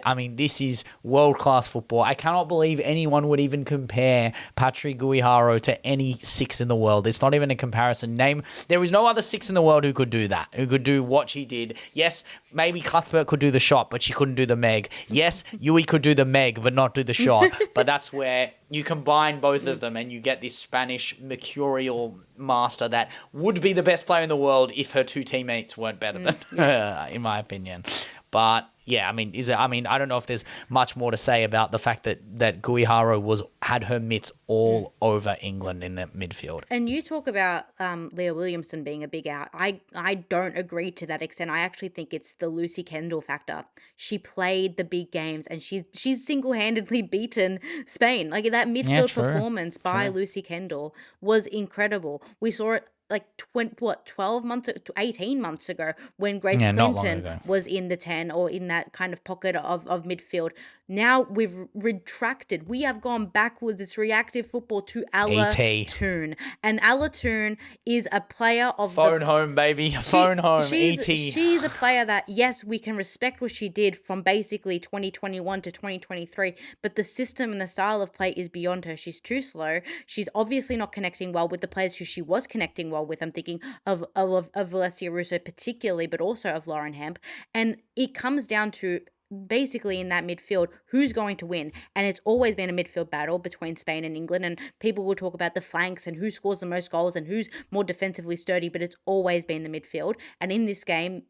I mean, this is world-class football. I cannot believe anyone would even compare Patrick Guiharo to any six in the world. It's not even a comparison. There is no other six in the world who could do that, who could do what she did. Yes, maybe Cuthbert could do the shot, but she couldn't do the meg. Yes, Yui could do the meg, but not do the shot. But that's where you combine both of them and you get this Spanish mercurial master that would be the best player in the world if her two teammates weren't better than her, in my opinion. But yeah, I mean, I don't know if there's much more to say about the fact that Guiharo had her mitts all over England in the midfield. And you talk about Leah Williamson being a big out. I don't agree to that extent. I actually think it's the Lucy Kendall factor. She played the big games and she's single-handedly beaten Spain. Like that midfield performance by Lucy Kendall was incredible. We saw it like 12 months, 18 months ago when Grace Clinton was in the 10 or in that kind of pocket of midfield. Now we've retracted. We have gone backwards. It's reactive football to Ala Toon. And Ala Toon is a player of Phone home, baby. Phone home, ET. She's a player that, yes, we can respect what she did from basically 2021 to 2023, but the system and the style of play is beyond her. She's too slow. She's obviously not connecting well with the players who she was connecting well with. I'm thinking of Valencia Russo particularly, but also of Lauren Hemp. And it comes down to basically in that midfield, who's going to win? And it's always been a midfield battle between Spain and England, and people will talk about the flanks and who scores the most goals and who's more defensively sturdy, but it's always been the midfield. And in this game,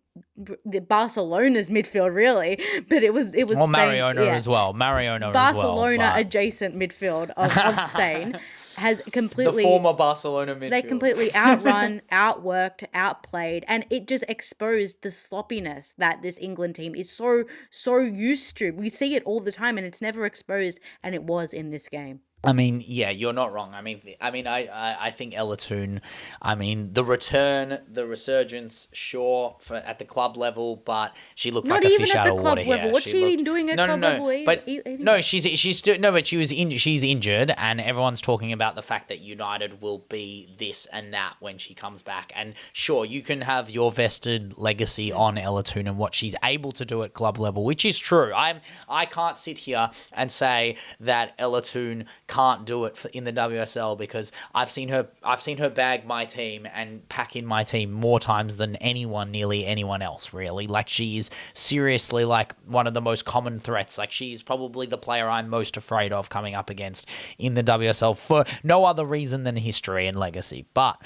the Barcelona's midfield really, but it was well, Spain, Mariona as well. Barcelona adjacent midfield of Spain has completely the former Barcelona midfield. They completely outrun, outworked, outplayed, and it just exposed the sloppiness that this England team is so used to. We see it all the time, and it's never exposed, and it was in this game. I mean, yeah, you're not wrong. I think Ella Toon, I mean, the return, the resurgence, sure, at the club level, but she looked like a fish out of water here. Not even at the club level. What's she been doing at club level? But no, she's still no, but she's injured, and everyone's talking about the fact that United will be this and that when she comes back. And sure, you can have your vested legacy on Ella Toon and what she's able to do at club level, which is true. I can't sit here and say that Ella Toon can't do it in the WSL because I've seen her bag my team and pack in my team more times than nearly anyone else, really. Like, she is seriously like one of the most common threats. Like, she's probably the player I'm most afraid of coming up against in the WSL for no other reason than history and legacy. But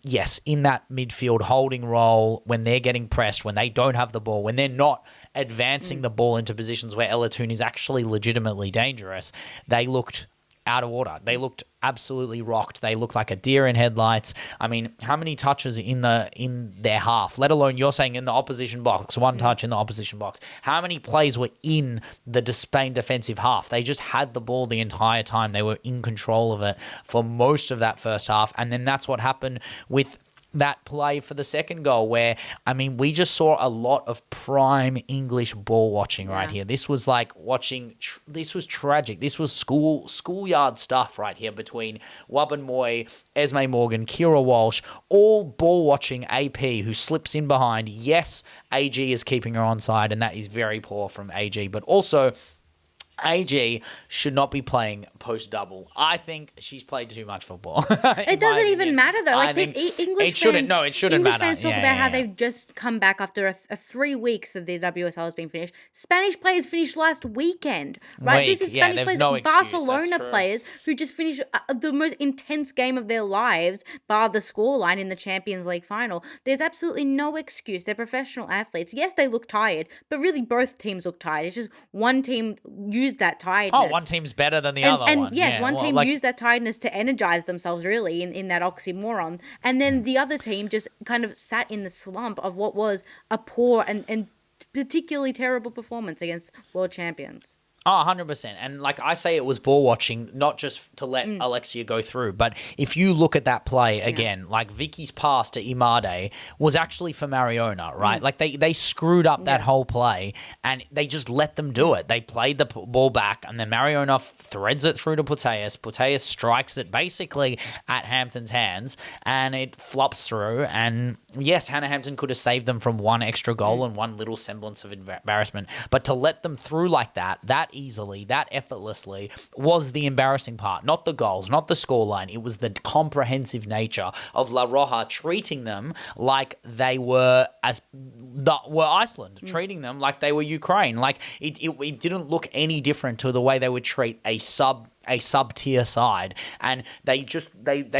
yes, in that midfield holding role, when they're getting pressed, when they don't have the ball, when they're not advancing the ball into positions where Ella Toon is actually legitimately dangerous, they looked out of order. They looked absolutely rocked. They looked like a deer in headlights. I mean, how many touches in their half, let alone you're saying in the opposition box, one touch in the opposition box. How many plays were in the Spain defensive half? They just had the ball the entire time. They were in control of it for most of that first half. And then that's what happened with that play for the second goal where, I mean, we just saw a lot of prime English ball watching right here. This was like this was tragic. This was schoolyard stuff right here between Wubben Moy, Esme Morgan, Kira Walsh, all ball watching AP who slips in behind. Yes, AG is keeping her onside and that is very poor from AG, but also AG should not be playing post-double. I think she's played too much football. It doesn't even matter, though. Like, English fans talk about how they've just come back after a 3 weeks that the WSL has been finished. Spanish players finished last weekend, right? This is Spanish players, Barcelona players who just finished the most intense game of their lives, bar the scoreline in the Champions League final. There's absolutely no excuse. They're professional athletes. Yes, they look tired, but really both teams look tired. It's just one team used that tiredness. Oh, one team's better than the other one. And yes, one team used that tiredness to energize themselves, really, in that oxymoron. And then the other team just kind of sat in the slump of what was a poor and particularly terrible performance against world champions. Oh, 100%. And like I say, it was ball watching, not just to let Alexia go through. But if you look at that play again, like Vicky's pass to Bonadei was actually for Mariona, right? Like they screwed up that whole play and they just let them do it. They played the ball back and then Mariona threads it through to Putellas. Putellas strikes it basically at Hampton's hands and it flops through. And yes, Hannah Hampton could have saved them from one extra goal and one little semblance of embarrassment. But to let them through like that easily, that effortlessly, was the embarrassing part. Not the goals, not the scoreline. It was the comprehensive nature of La Roja treating them like they were Iceland, treating them like they were Ukraine. Like it didn't look any different to the way they would treat a sub-tier side, and they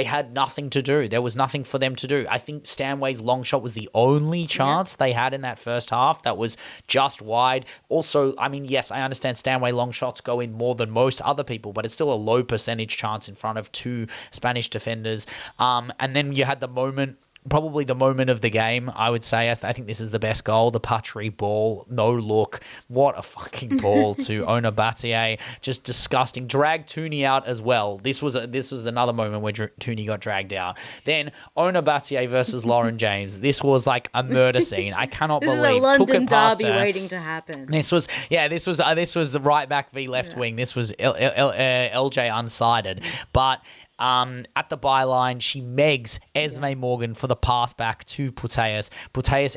had nothing to do. There was nothing for them to do. I think Stanway's long shot was the only chance they had in that first half that was just wide. Also, I mean, yes, I understand Stanway long shots go in more than most other people, but it's still a low percentage chance in front of two Spanish defenders. And then you had the moment, probably the moment of the game, I would say. I think this is the best goal. The Patry ball, no look. What a fucking ball to Ona Battier. Just disgusting. Dragged Tooney out as well. This was another moment where Tooney got dragged out. Then Ona Battier versus Lauren James. This was like a murder scene. I cannot believe. This is a London took it past derby her. waiting to happen. This was the right back v left wing. This was LJ unsided, but. At the byline, she megs Esme Morgan for the pass back to Putellas. Putellas,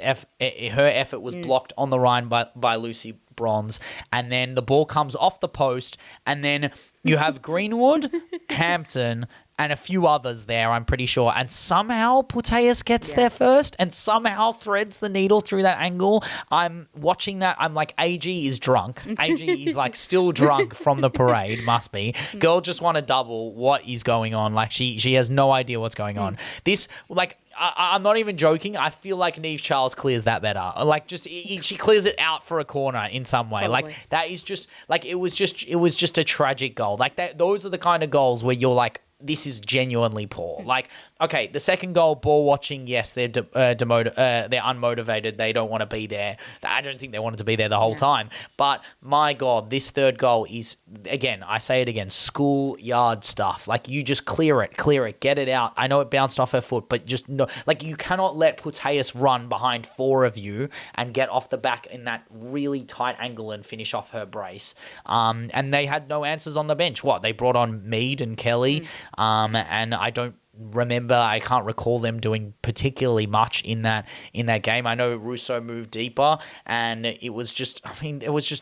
her effort was blocked on the line by Lucy Bronze, and then the ball comes off the post, and then you have Greenwood, Hampton, and a few others there, I'm pretty sure. And somehow Putellas gets there first and somehow threads the needle through that angle. I'm watching that. I'm like, AG is drunk. AG is like still drunk from the parade. Must be. Girl just won a double. What is going on? Like she has no idea what's going on. This, like, I'm not even joking. I feel like Niamh Charles clears that better. Like, she clears it out for a corner in some way. Probably. Like, that is just, like, it was just a tragic goal. Like, those are the kind of goals where you're like, this is genuinely poor. Like, okay, the second goal, ball watching, yes, they're unmotivated. They don't want to be there. I don't think they wanted to be there the whole time. But my God, this third goal is, again, I say it again, schoolyard stuff. Like, you just clear it, get it out. I know it bounced off her foot, but just no, like, you cannot let Putellas run behind four of you and get off the back in that really tight angle and finish off her brace. And they had no answers on the bench. What? They brought on Mead and Kelly. And I can't recall them doing particularly much in that game. I know Russo moved deeper, and it was just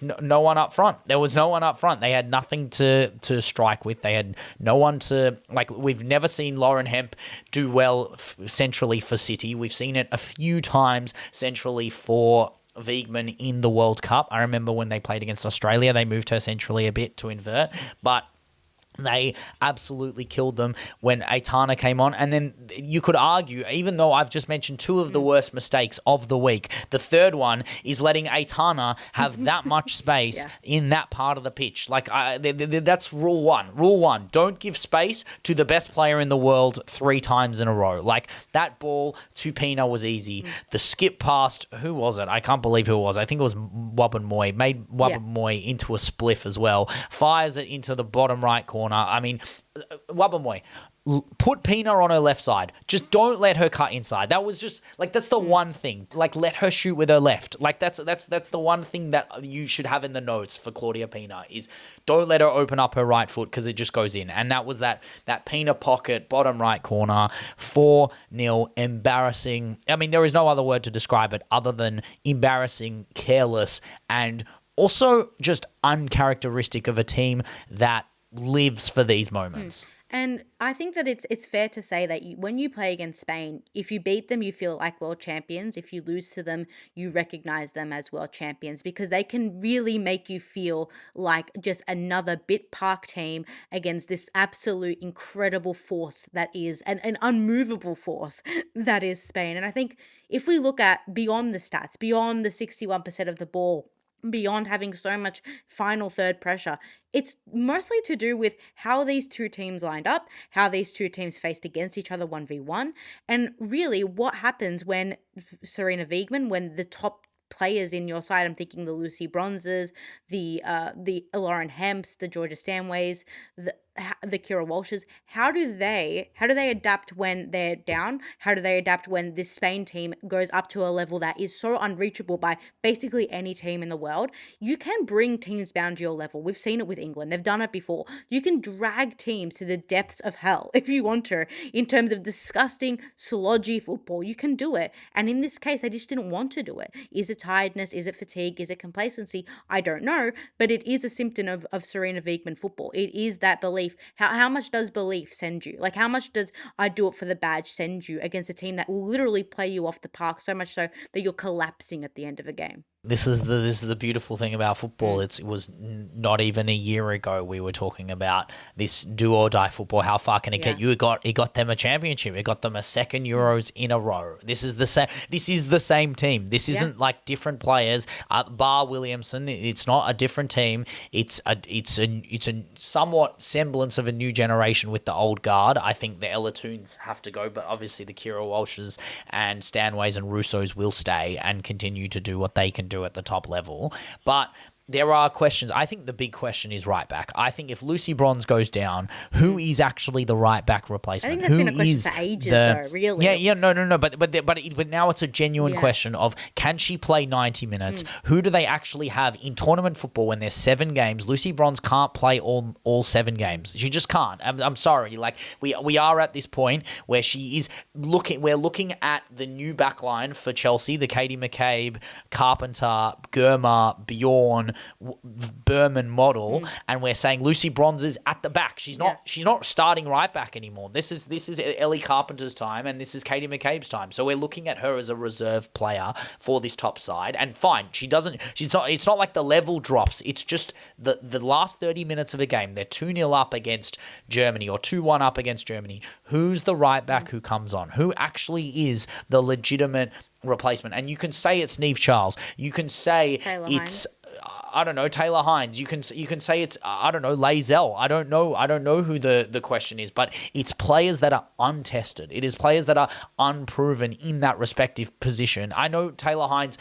no one up front. There was no one up front. They had nothing to strike with. They had no one to, like, we've never seen Lauren Hemp do well centrally for City. We've seen it a few times centrally for Wiegman in the World Cup. I remember when they played against Australia, they moved her centrally a bit to invert, but they absolutely killed them when Aitana came on. And then you could argue, even though I've just mentioned two of the worst mistakes of the week, the third one is letting Aitana have that much space in that part of the pitch. Like, that's rule one. Rule one, don't give space to the best player in the world 3 times in a row. Like, that ball to Pina was easy. The skip past, who was it? I can't believe who it was. I think it was Wabben made Wabben into a spliff as well. Fires it into the bottom right corner. I mean, Wabben put Pina on her left side. Just don't let her cut inside. That was just, like, that's the one thing. Like, let her shoot with her left. Like, that's the one thing that you should have in the notes for Claudia Pina is don't let her open up her right foot because it just goes in. And that was that Pina pocket, bottom right corner, 4-0, embarrassing. I mean, there is no other word to describe it other than embarrassing, careless, and also just uncharacteristic of a team that lives for these moments. And I think that it's fair to say that when you play against Spain, if you beat them, you feel like world champions. If you lose to them, you recognize them as world champions, because they can really make you feel like just another bit park team against this absolute incredible force that is an unmovable force that is Spain. And I think if we look at beyond the stats, beyond the 61% of the ball, beyond having so much final third pressure, it's mostly to do with how these two teams lined up, how these two teams faced against each other 1v1, and really what happens when Serena Wiegmann, when the top players in your side, I'm thinking the Lucy Bronzes, the Lauren Hemps, the Georgia Stanways, the Kira Walshes, how do they adapt when they're down? How do they adapt when this Spain team goes up to a level that is so unreachable by basically any team in the world? You can bring teams down to your level. We've seen it with England. They've done it before. You can drag teams to the depths of hell if you want to, in terms of disgusting, slodgy football. You can do it. And in this case, they just didn't want to do it. Is it tiredness? Is it fatigue? Is it complacency? I don't know, but it is a symptom of Serena Wiegmann football. It is that belief. How much does belief send you? Like, how much does I do it for the badge send you against a team that will literally play you off the park, so much so that you're collapsing at the end of a game? This is the beautiful thing about football. It was not even a year ago we were talking about this do or die football. How far can it get you? It got them a championship. It got them a second Euros in a row. This is the same. This is the same team. This isn't like different players. Bar Williamson, it's not a different team. It's a somewhat semblance of a new generation with the old guard. I think the Ella Toons have to go, but obviously the Kira Walshes and Stanways and Russos will stay and continue to do what they can do at the top level. But there are questions. I think the big question is right back. I think if Lucy Bronze goes down, who is actually the right back replacement? I think that's been a question for ages, though, really. No. But now it's a genuine question of, can she play 90 minutes? Who do they actually have in tournament football when there's 7 games? Lucy Bronze can't play all 7 games. She just can't. I'm sorry. Like, we are at this point where she is looking. We're looking at the new back line for Chelsea: the Katie McCabe, Carpenter, Germer, Bjorn, Berman model, and we're saying Lucy Bronze is at the back. She's not starting right back anymore. This is Ellie Carpenter's time, and this is Katie McCabe's time. So we're looking at her as a reserve player for this top side. And fine, it's not like the level drops. It's just the last 30 minutes of a game. They're 2-0 up against Germany or 2-1 up against Germany. Who's the right back who comes on? Who actually is the legitimate replacement? And you can say it's Niamh Charles. You can say it's I don't know, Taylor Hines. You can say it's I don't know, Lazelle. I don't know who the question is, but it's players that are untested. It is players that are unproven in that respective position. I know Taylor Hines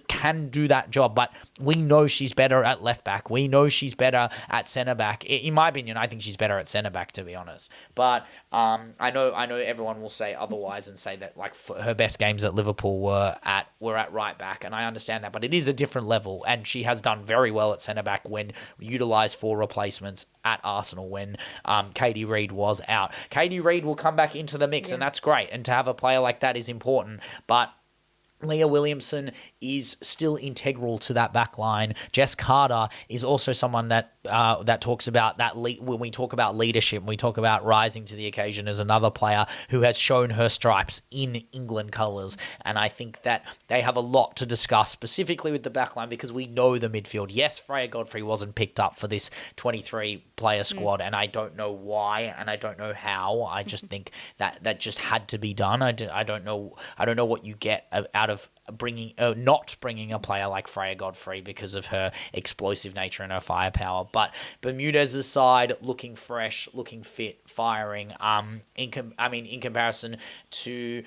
can do that job, but we know she's better at left back. We know she's better at centre back. In my opinion, I think she's better at centre back, to be honest. But I know everyone will say otherwise and say that like her best games at Liverpool were at right back, and I understand that, but it is a different level, and she has done very well at centre back when utilised for replacements at Arsenal when Katie Reid was out. Katie Reid will come back into the mix, and that's great. And to have a player like that is important, but Leah Williamson is still integral to that back line. Jess Carter is also someone that talks about that when we talk about leadership, we talk about rising to the occasion as another player who has shown her stripes in England colours. And I think that they have a lot to discuss specifically with the back line because we know the midfield. Yes, Freya Godfrey wasn't picked up for this 23-player squad, and I don't know why and I don't know how. I just think that just had to be done. I don't know what you get out of not bringing a player like Freya Godfrey because of her explosive nature and her firepower. But Bermudez's side looking fresh, looking fit, firing. In comparison to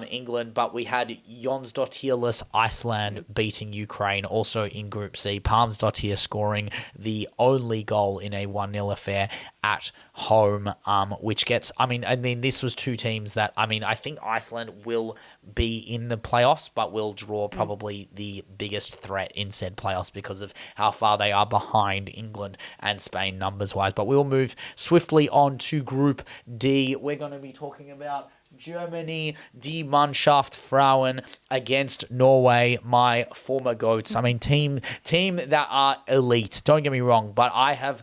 England, but we had Jonsdottirless Iceland beating Ukraine, also in Group C. Palmsdottir scoring the only goal in a 1-0 affair at home, which gets, this was two teams that, I think Iceland will be in the playoffs, but will draw probably the biggest threat in said playoffs because of how far they are behind England and Spain numbers-wise. But we'll move swiftly on to Group D. We're going to be talking about Germany, Die Mannschaft Frauen against Norway, my former goats. I mean, team that are elite. Don't get me wrong, but I've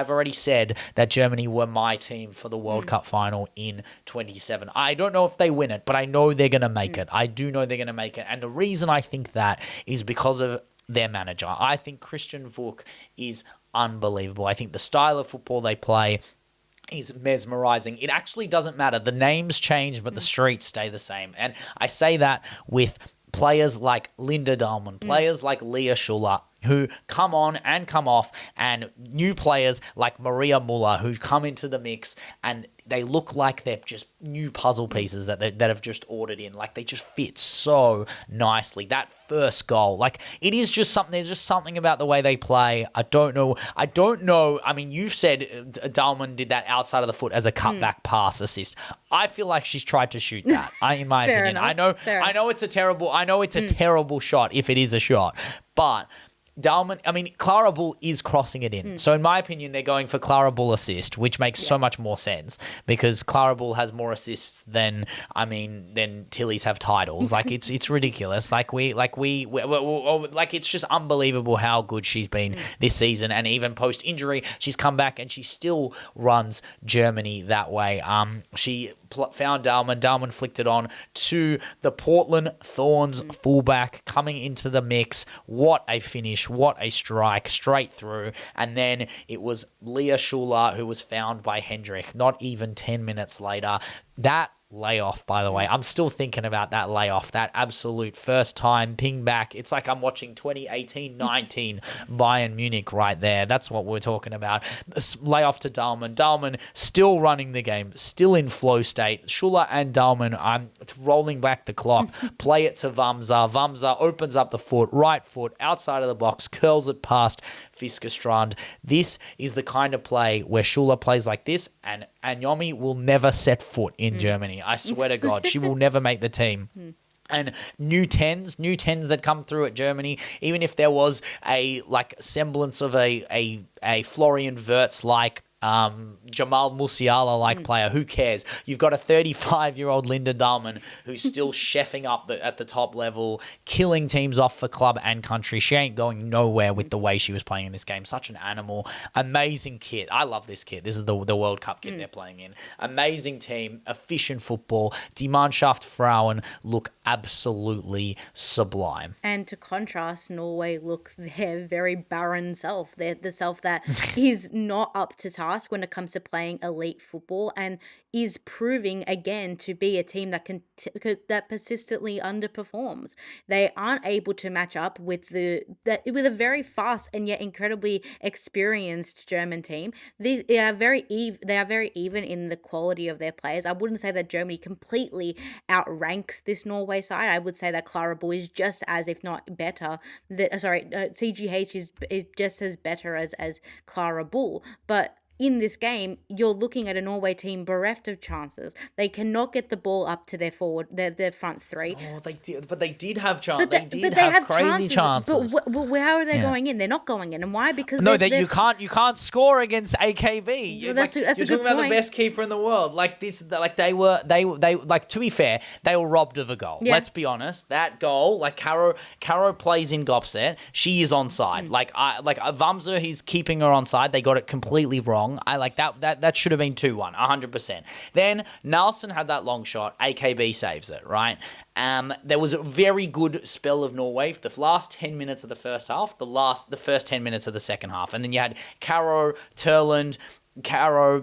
already said that Germany were my team for the World Cup final in 27. I don't know if they win it, but I know they're going to make it. I do know they're going to make it. And the reason I think that is because of their manager. I think Christian Vuk is unbelievable. I think the style of football they play is mesmerizing. It actually doesn't matter. The names change, but the streets stay the same. And I say that with players like Linda Dahlmann, players like Leah Schuller, who come on and come off, and new players like Maria Muller, who come into the mix, and they look like they're just new puzzle pieces that have just ordered in. Like, they just fit so nicely. That first goal, like, it is just something. There's just something about the way they play. I don't know. I mean, you've said Dahlmann did that outside of the foot as a cutback pass assist. I feel like she's tried to shoot that. In my opinion, enough. I know it's a terrible shot if it is a shot, but Dahlmann, I mean, Clara Bull is crossing it in. So in my opinion, they're going for Clara Bull assist, which makes so much more sense because Clara Bull has more assists than Tilly's have titles. Like, it's ridiculous. It's just unbelievable how good she's been this season. And even post injury, she's come back and she still runs Germany that way. She found Dahlmann. Dahlmann flicked it on to the Portland Thorns fullback coming into the mix. What a finish. What a strike. Straight through. And then it was Leah Schuller who was found by Hendrick not even 10 minutes later. That layoff, by the way. I'm still thinking about that layoff, that absolute first time ping back. It's like I'm watching 2018-19 Bayern Munich right there. That's what we're talking about. This layoff to Dahlmann. Dahlmann still running the game, still in flow state. Schuller and Dahlmann, I'm rolling back the clock. Play it to Vamsa. Vamsa opens up the foot, right foot, outside of the box, curls it past Fiskerstrand. This is the kind of play where Schuller plays like this, and Yomi will never set foot in Germany. I swear to God, she will never make the team. And new tens that come through at Germany, even if there was a semblance of a Florian Wirtz like Jamal Musiala like player, who cares? You've got a 35-year-old Linda Dahlmann who's still chefing up at the top level, killing teams off for club and country. She ain't going nowhere with the way she was playing in this game. Such an animal. Amazing kit. I love this kit. This is the World Cup kit they're playing in. Amazing team, efficient football. Die Mannschaft Frauen look absolutely sublime. And to contrast, Norway look their very barren self. They're the self that is not up to task when it comes to playing elite football, and is proving again to be a team that that persistently underperforms. They aren't able to match up with a very fast and yet incredibly experienced German team. They are very even in the quality of their players. I wouldn't say that Germany completely outranks this Norway side. I would say that Clara Bull is just as, if not better. CGH is just as better as Clara Bull, but in this game, you're looking at a Norway team bereft of chances. They cannot get the ball up to their front three. Oh, they did have chances. They did have crazy chances. But how are they going in? They're not going in, and why? Because you can't score against AKB. Well, that's a you're good talking about point. the best keeper in the world. To be fair, they were robbed of a goal. Yeah. Let's be honest. That goal, Caro plays in Gopset. She is onside. Vamsa, he's keeping her onside. They got it completely wrong. I like that should have been 2-1, 100%. Then Nelson had that long shot. AKB saves it, right? There was a very good spell of Norway for the last 10 minutes of the first half, the first 10 minutes of the second half. And then you had Caro, Turland,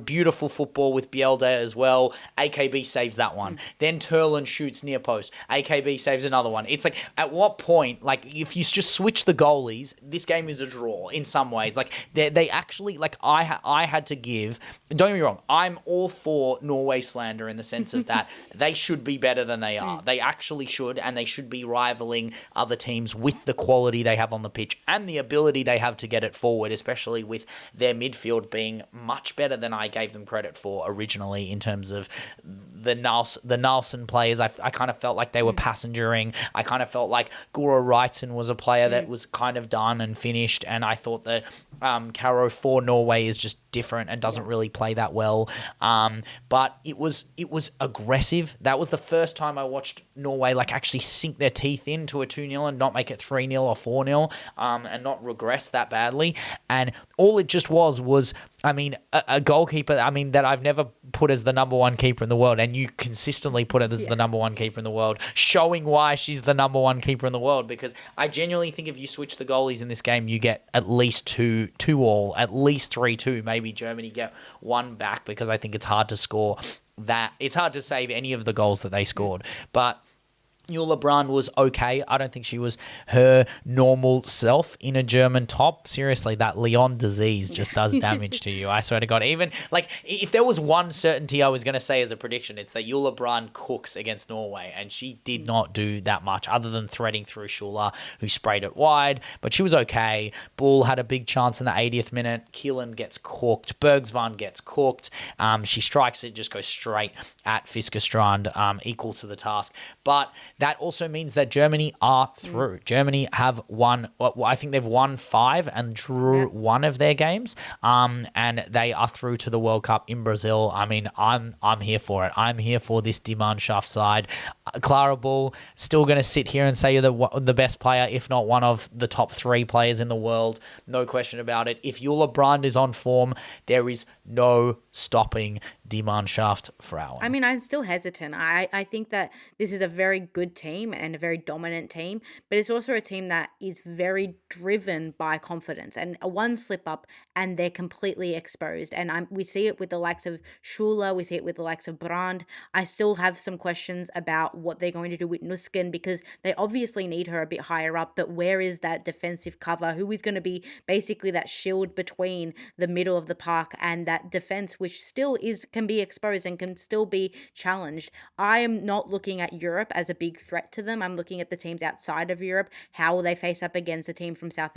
beautiful football with Bielde as well. AKB saves that one. Then Turland shoots near post. AKB saves another one. It's like, at what point, if you just switch the goalies, this game is a draw in some ways. They actually, I had to give, don't get me wrong, I'm all for Norway slander in the sense of that they should be better than they are. They actually should, and they should be rivaling other teams with the quality they have on the pitch and the ability they have to get it forward, especially with their midfield being much better than I gave them credit for originally in terms of the Nelson players. I kind of felt like they were passengering. I kind of felt like Guro Reiten was a player that was kind of done and finished, and I thought that Caro for Norway is just different and doesn't really play that well. But it was aggressive. That was the first time I watched Norway like actually sink their teeth into a 2-0 and not make it 3-0 or 4-0, and not regress that badly. And all it just was I mean, a goalkeeper, I mean, that I've never put as the number one keeper in the world, and you consistently put it as the number one keeper in the world, showing why she's the number one keeper in the world, because I genuinely think if you switch the goalies in this game, you get at least 2-2, at least 3-2, maybe Germany get one back, because I think it's hard to score that. It's hard to save any of the goals that they scored. But Ewa Pajor-land was okay. I don't think she was her normal self in a German top. Seriously, that Lyon disease just does damage to you. I swear to God. Even, like, if there was one certainty I was going to say as a prediction, it's that Ewa Pajor-land cooks against Norway, and she did not do that much other than threading through Schuler, who sprayed it wide, but she was okay. Bull had a big chance in the 80th minute. Keelan gets cooked. Bergsvan gets cooked. She strikes it, just goes straight at Fiskerstrand, equal to the task. But that also means that Germany are through. Germany have won, I think they've won 5 and drew 1 of their games, and they are through to the World Cup in Brazil. I mean, I'm here for it. I'm here for this Die Mannschaft side. Clara Bull, still going to sit here and say you're the best player, if not one of the top 3 players in the world. No question about it. If Ewa Pajor-land is on form, there is no stopping Die Mannschaft Frauen. I mean, I'm still hesitant. I think that this is a very good team and a very dominant team, but it's also a team that is very driven by confidence, and a one slip up and they're completely exposed. And we see it with the likes of Schuler, we see it with the likes of Brand. I still have some questions about what they're going to do with Nusken, because they obviously need her a bit higher up, but where is that defensive cover? Who is going to be basically that shield between the middle of the park and that defense, which still can be exposed and can still be challenged? I am not looking at Europe as a big threat to them. I'm looking at the teams outside of Europe. How will they face up against a team from South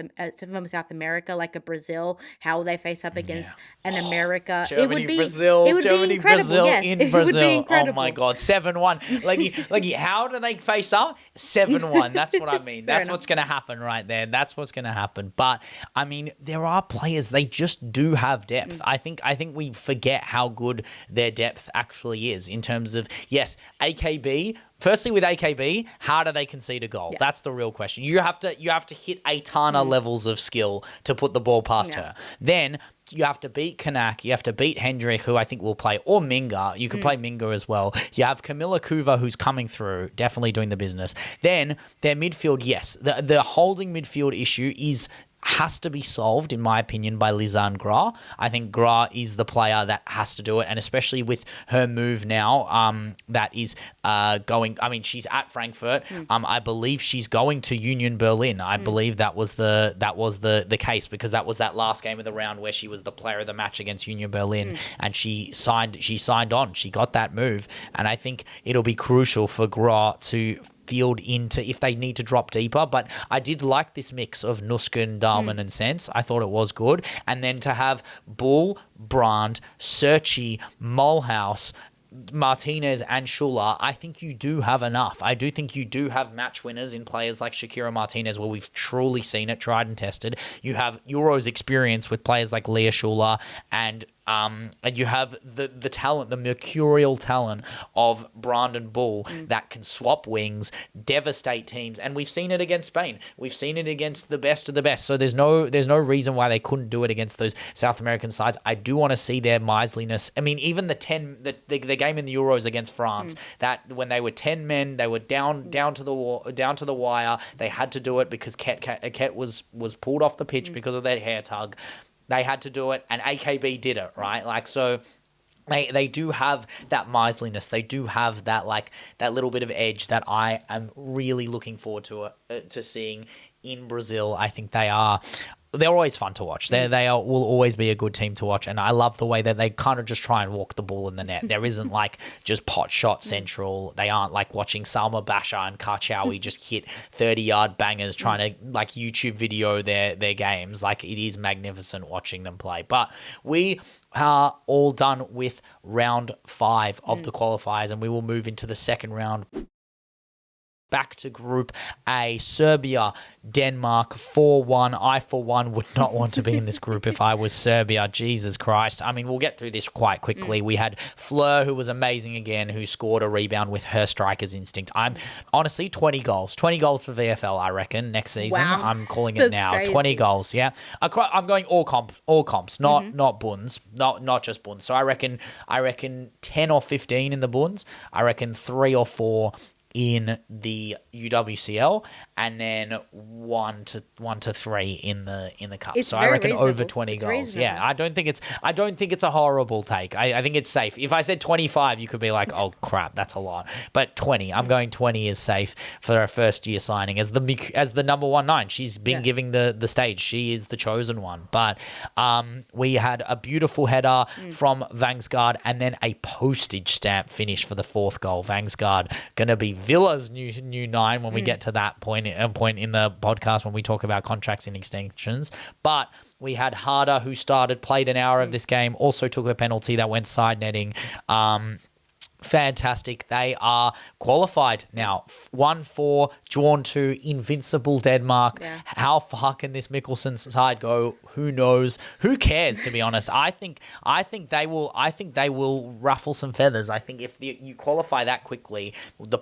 America, like a Brazil? How will they face up against an America? Germany, Brazil, it would Germany, be incredible. Brazil, Yes, in it Brazil. Would be incredible. Oh my God, 7-1. Like, how do they face up? 7-1. That's what I mean. That's what's going to happen right there. That's what's going to happen. But I mean, there are players. They just do have depth. I think we forget how good their depth actually is in terms of, yes, AKB. Firstly, with AKB, how do they concede a goal? Yeah. That's the real question. You have to hit Aitana levels of skill to put the ball past her. Then you have to beat Kanak. You have to beat Hendrik, who I think will play, or Minga. You could play Minga as well. You have Camilla Kuva, who's coming through, definitely doing the business. Then their midfield, yes, the holding midfield issue has to be solved, in my opinion, by Lisanne Gra. I think Gra is the player that has to do it, and especially with her move now, that is going. I mean, she's at Frankfurt. I believe she's going to Union Berlin. I believe that was the case, because that was that last game of the round where she was the player of the match against Union Berlin, and she signed on. She got that move, and I think it'll be crucial for Gra to field into if they need to drop deeper. But I did like this mix of Nusken, Dahlmann and Sense. I thought it was good. And then to have Bull, Brand, Searchy, Mulhouse, Martinez and Schuler, I think you do have enough. I do think you do have match winners in players like Shakira Martinez, where we've truly seen it, tried and tested. You have Euros experience with players like Leah Schuler, and you have the talent, the mercurial talent of Brandon Bull that can swap wings, devastate teams, and we've seen it against Spain. We've seen it against the best of the best. So there's no reason why they couldn't do it against those South American sides. I do want to see their miserliness. I mean, even the game in the Euros against France, that when they were 10 men, they were down to the wire. They had to do it because Ket was pulled off the pitch because of that hair tug. They had to do it, and AKB did it, right? Like, so they do have that miserliness. They do have that, like, that little bit of edge that I am really looking forward to seeing in Brazil. I think they're always fun to watch. They will always be a good team to watch, and I love the way that they kind of just try and walk the ball in the net. There isn't like just pot shot central. They aren't like watching Salma Basha and Karchawi just hit 30-yard bangers trying to like YouTube video their games. Like, it is magnificent watching them play. But we are all done with round 5 of the qualifiers, and we will move into the second round. back to Group A. Serbia, Denmark, 4-1. I, for one, would not want to be in this group if I was Serbia. Jesus Christ. I mean, we'll get through this quite quickly. We had Fleur, who was amazing again, who scored a rebound with her striker's instinct. I'm honestly 20 goals. 20 goals for VFL, I reckon, next season. Wow. I'm calling it now. Crazy. 20 goals, yeah. I'm going all comps, not Bunds, not just Bunds. So I reckon 10 or 15 in the Bunds. I reckon 3 or 4 in the UWCL, and then 1 to 3 in the cup. It's so I reckon reasonable. over 20 It's goals. reasonable. Yeah, I don't think it's a horrible take. I think it's safe. If I said 25, you could be like, oh crap, that's a lot. But 20, I'm going 20 is safe for a first year signing as the number 19. She's been giving the stage. She is the chosen one. But we had a beautiful header from Vangsgaard, and then a postage stamp finish for the 4th goal. Vangsgaard gonna be Villa's new 9 when we get to that point in the podcast when we talk about contracts and extensions. But we had Harder, who played an hour of this game, also took a penalty that went side netting. Fantastic. They are qualified now. 1-4, drawn to invincible Denmark. Yeah. How far can this Michelsen side go? Who knows? Who cares, to be honest? I think they will ruffle some feathers. I think if you qualify that quickly, the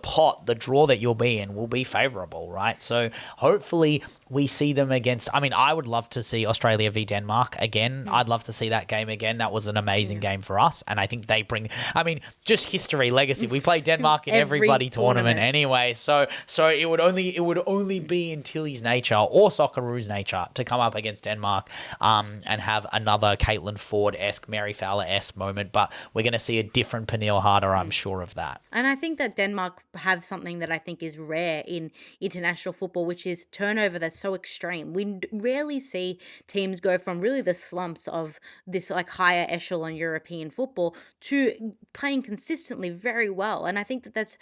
draw that you'll be in will be favourable, right? So hopefully we see them against. I mean, I would love to see Australia v Denmark again. I'd love to see that game again. That was an amazing game for us, and I think they bring. I mean, just history, legacy. We play Denmark in every bloody tournament anyway, so it would only be in Tilly's nature or Socceroos' nature to come up against Denmark and have another Caitlin Ford-esque, Mary Fowler-esque moment. But we're going to see a different Pernille Harder, I'm sure of that. And I think that Denmark have something that I think is rare in international football, which is turnover that's so extreme. We rarely see teams go from really the slumps of this like higher echelon European football to playing consistently very well. And I think that that's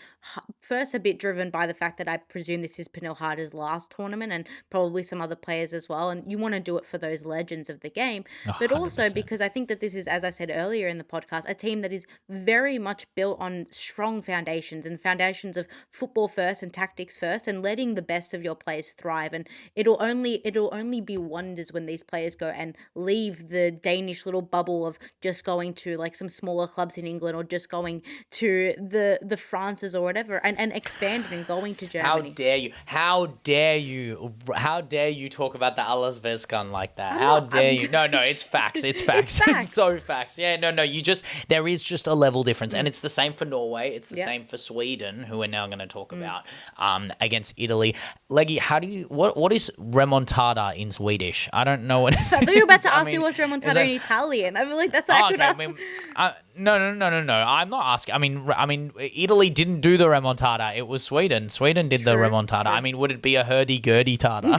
first a bit driven by the fact that I presume this is Pernille Harder's last tournament and probably some other players as well. And you want to do it for those legends of the game, but 100%. also because I think that this is, as I said earlier in the podcast, a team that is very much built on strong foundations and foundations of football first and tactics first and letting the best of your players thrive. And it'll only be wonders when these players go and leave the Danish little bubble of just going to like some smaller clubs in England or just going to the Frances or whatever and expanding and going to Germany. How dare you talk about the Allsvenskan like that? How dare you? No, it's facts. It's facts. It's so facts. Yeah, no, there is just a level difference. And it's the same for Norway. It's the same for Sweden, who we're now going to talk about, against Italy. Leggy, what is remontada in Swedish? I don't know what it is. I thought you were about to ask me what's remontada in Italian. I feel like that's how No. I'm not asking. I mean, Italy didn't do the remontada. It was Sweden. Sweden did the remontada. True. I mean, would it be a hurdy-gurdy tada?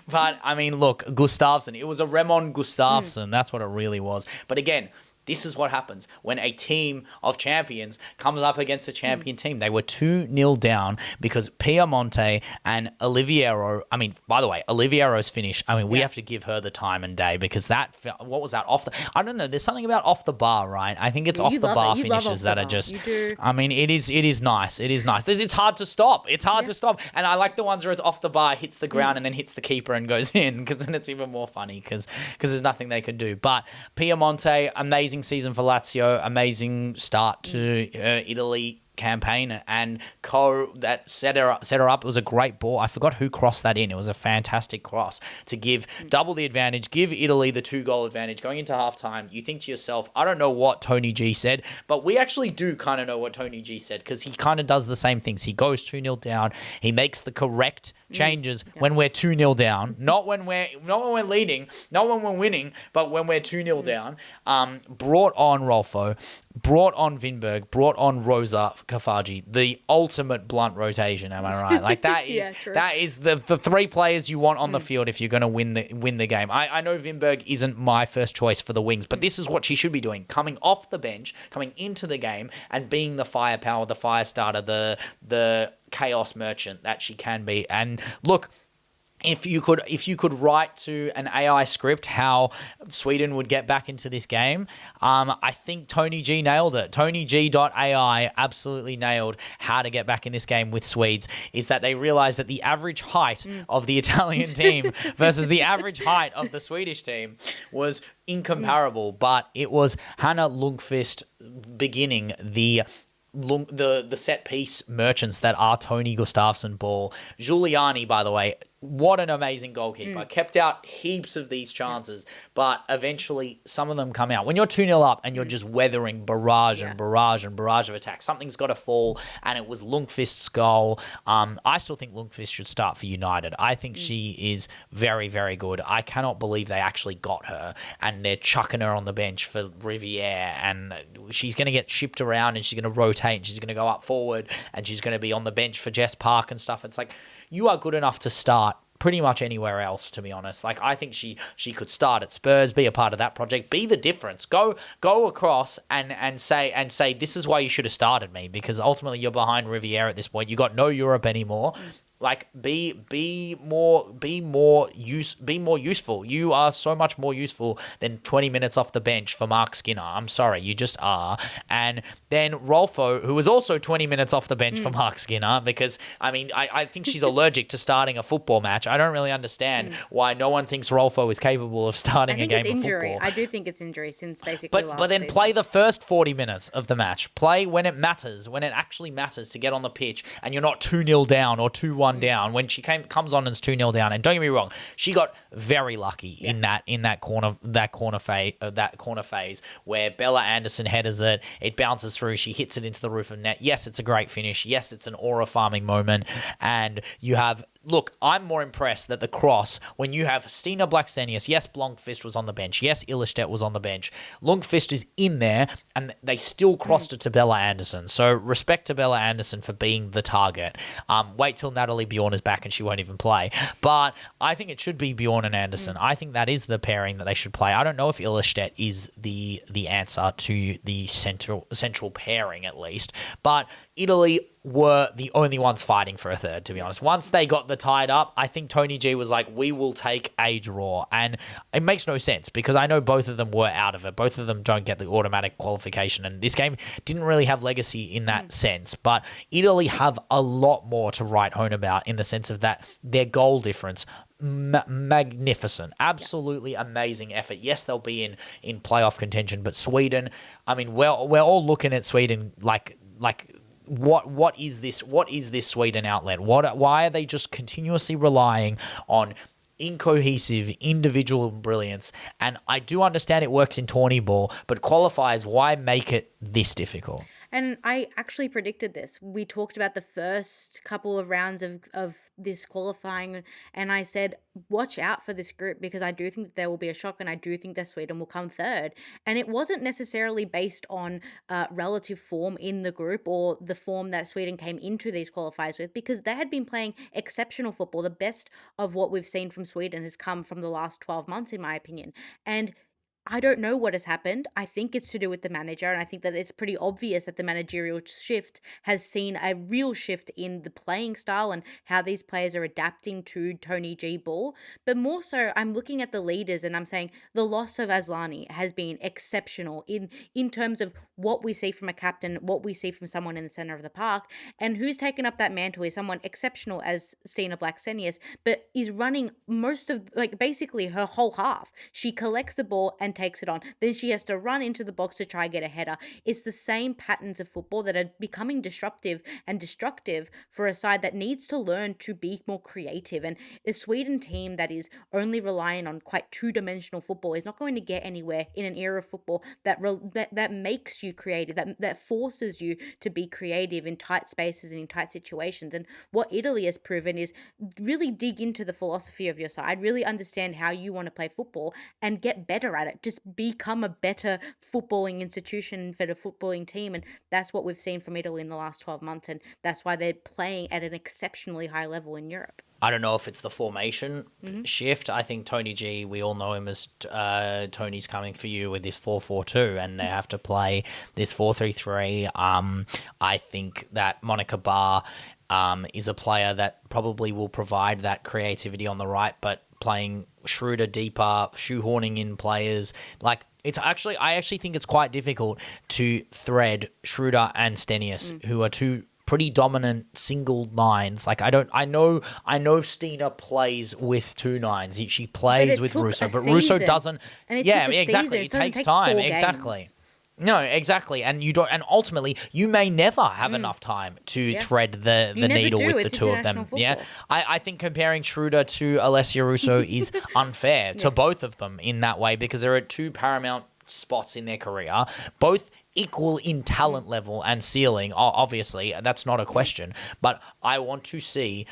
but I mean, look, Gustafsson. It was a Remon Gustafsson. That's what it really was. But again, this is what happens when a team of champions comes up against a champion team. They were 2-0 down because Piemonte and Oliviero, I mean, by the way, Oliviero's finish, I mean, we have to give her the time and day because what was that? I don't know. There's something about off the bar, right? I think it's off the bar finishes that are just, I mean, it is nice. It is nice. It's hard to stop. It's hard to stop. And I like the ones where it's off the bar, hits the ground and then hits the keeper and goes in because then it's even more funny because there's nothing they can do. But Piemonte, amazing season for Lazio, amazing start to Italy campaign, and that set her up. It was a great ball. I forgot who crossed that in. It was a fantastic cross to give double the advantage, give Italy the 2-goal advantage going into halftime. You think to yourself, I don't know what Tony G said, but we actually do kind of know what Tony G said because he kind of does the same things. He goes 2-0 down. He makes the correct changes when we're 2-0 down, not when we're leading, not when we're winning, but when we're 2-0 down. Brought on Rolfo, brought on Vinberg, brought on Rosa Kafaji, the ultimate blunt rotation. Am I right? Like that is that is the 3 players you want on the field if you're going to win the game. I know Vinberg isn't my first choice for the wings, but this is what she should be doing: coming off the bench, coming into the game, and being the firepower, the fire starter, the chaos merchant that she can be. And look, if you could write to an AI script how Sweden would get back into this game, I think Tony G nailed it. Tony G.ai absolutely nailed how to get back in this game with Swedes, is that they realized that the average height of the Italian team versus the average height of the Swedish team was incomparable, but it was Hannah Lundqvist beginning the set piece merchants that are Tony Gustafsson Ball. Giuliani, by the way, what an amazing goalkeeper. Kept out heaps of these chances, but eventually some of them come out. When you're 2-0 up and you're just weathering barrage and barrage and barrage of attacks, something's got to fall, and it was Lundqvist's goal. I still think Lundqvist should start for United. I think she is very, very good. I cannot believe they actually got her, and they're chucking her on the bench for Riviere, and she's going to get shipped around, and she's going to rotate, and she's going to go up forward, and she's going to be on the bench for Jess Park and stuff. It's like, you are good enough to start pretty much anywhere else, to be honest. Like, I think she could start at Spurs, be a part of that project, be the difference. Go across and say this is why you should have started me, because ultimately you're behind Riviere at this point. You got no Europe anymore. Like, be more useful. You are so much more useful than 20 minutes off the bench for Mark Skinner. I'm sorry, you just are. And then Rolfo, who was also 20 minutes off the bench for Mark Skinner, because I think she's allergic to starting a football match. I don't really understand why no one thinks Rolfo is capable of starting a game of football. I do think it's injury since basically but then season. Play the first 40 minutes of the match. Play when it matters, when it actually matters to get on the pitch, and you're not 2-0 down or 2-1 down when she comes on and it's 2-0 down. And don't get me wrong, she got very lucky in that corner phase where Bella Anderson headers it bounces through, she hits it into the roof of net. Yes, it's a great finish. Yes, it's an aura-farming moment. And you have... Look, I'm more impressed that the cross, when you have Stina Blackstenius, yes, Blomqvist was on the bench, yes, Illerstedt was on the bench, Lundqvist is in there, and they still crossed it to Bella Anderson. So respect to Bella Anderson for being the target. Wait till Natalie Bjorn is back and she won't even play. But I think it should be Bjorn and Anderson. I think that is the pairing that they should play. I don't know if Illerstedt is the answer to the central pairing, at least. But Italy were the only ones fighting for a third, to be honest. Once they got the tied up, I think Tony G was like, we will take a draw. And it makes no sense, because I know both of them were out of it. Both of them don't get the automatic qualification. And this game didn't really have legacy in that sense. But Italy have a lot more to write home about, in the sense of that their goal difference, magnificent, absolutely amazing effort. Yes, they'll be in playoff contention, but Sweden, we're all looking at Sweden like what is this Sweden outlet? Why are they just continuously relying on incohesive individual brilliance? And I do understand it works in tourney ball, but qualifiers, why make it this difficult? And I actually predicted this. We talked about the first couple of rounds of this qualifying, and I said, watch out for this group, because I do think that there will be a shock, and I do think that Sweden will come third. And it wasn't necessarily based on relative form in the group or the form that Sweden came into these qualifiers with, because they had been playing exceptional football. The best of what we've seen from Sweden has come from the last 12 months, in my opinion. And I don't know what has happened. I think it's to do with the manager, and I think that it's pretty obvious that the managerial shift has seen a real shift in the playing style and how these players are adapting to Tony G ball. But more so, I'm looking at the leaders and I'm saying the loss of Asllani has been exceptional in terms of what we see from a captain, what we see from someone in the center of the park, and who's taken up that mantle is someone exceptional as Stina Blackstenius, but is running most of, basically her whole half. She collects the ball and takes it on. Then she has to run into the box to try and get a header. It's the same patterns of football that are becoming disruptive and destructive for a side that needs to learn to be more creative. And a Sweden team that is only relying on quite two-dimensional football is not going to get anywhere in an era of football that makes you creative, that forces you to be creative in tight spaces and in tight situations. And what Italy has proven is really dig into the philosophy of your side, really understand how you want to play football and get better at it. Just become a better footballing institution for the footballing team. And that's what we've seen from Italy in the last 12 months. And that's why they're playing at an exceptionally high level in Europe. I don't know if it's the formation shift. I think Tony G, we all know him as Tony's coming for you with this 4-4-2, and they have to play this 4-3-3. I think that Monica Barr is a player that probably will provide that creativity on the right, but playing Schroeder deeper, shoehorning in players, like I actually think it's quite difficult to thread Schroeder and Stenius, who are two pretty dominant single nines. Like I know Stina plays with two nines. She plays with Russo, but Russo doesn't. Yeah, exactly. It takes time. Exactly. No, exactly, and you don't, and ultimately you may never have enough time to thread the needle with the two of them. Football. Yeah, I think comparing Schroeder to Alessia Russo is unfair to both of them in that way, because they're at two paramount spots in their career, both equal in talent level and ceiling. Obviously, that's not a question, but I want to see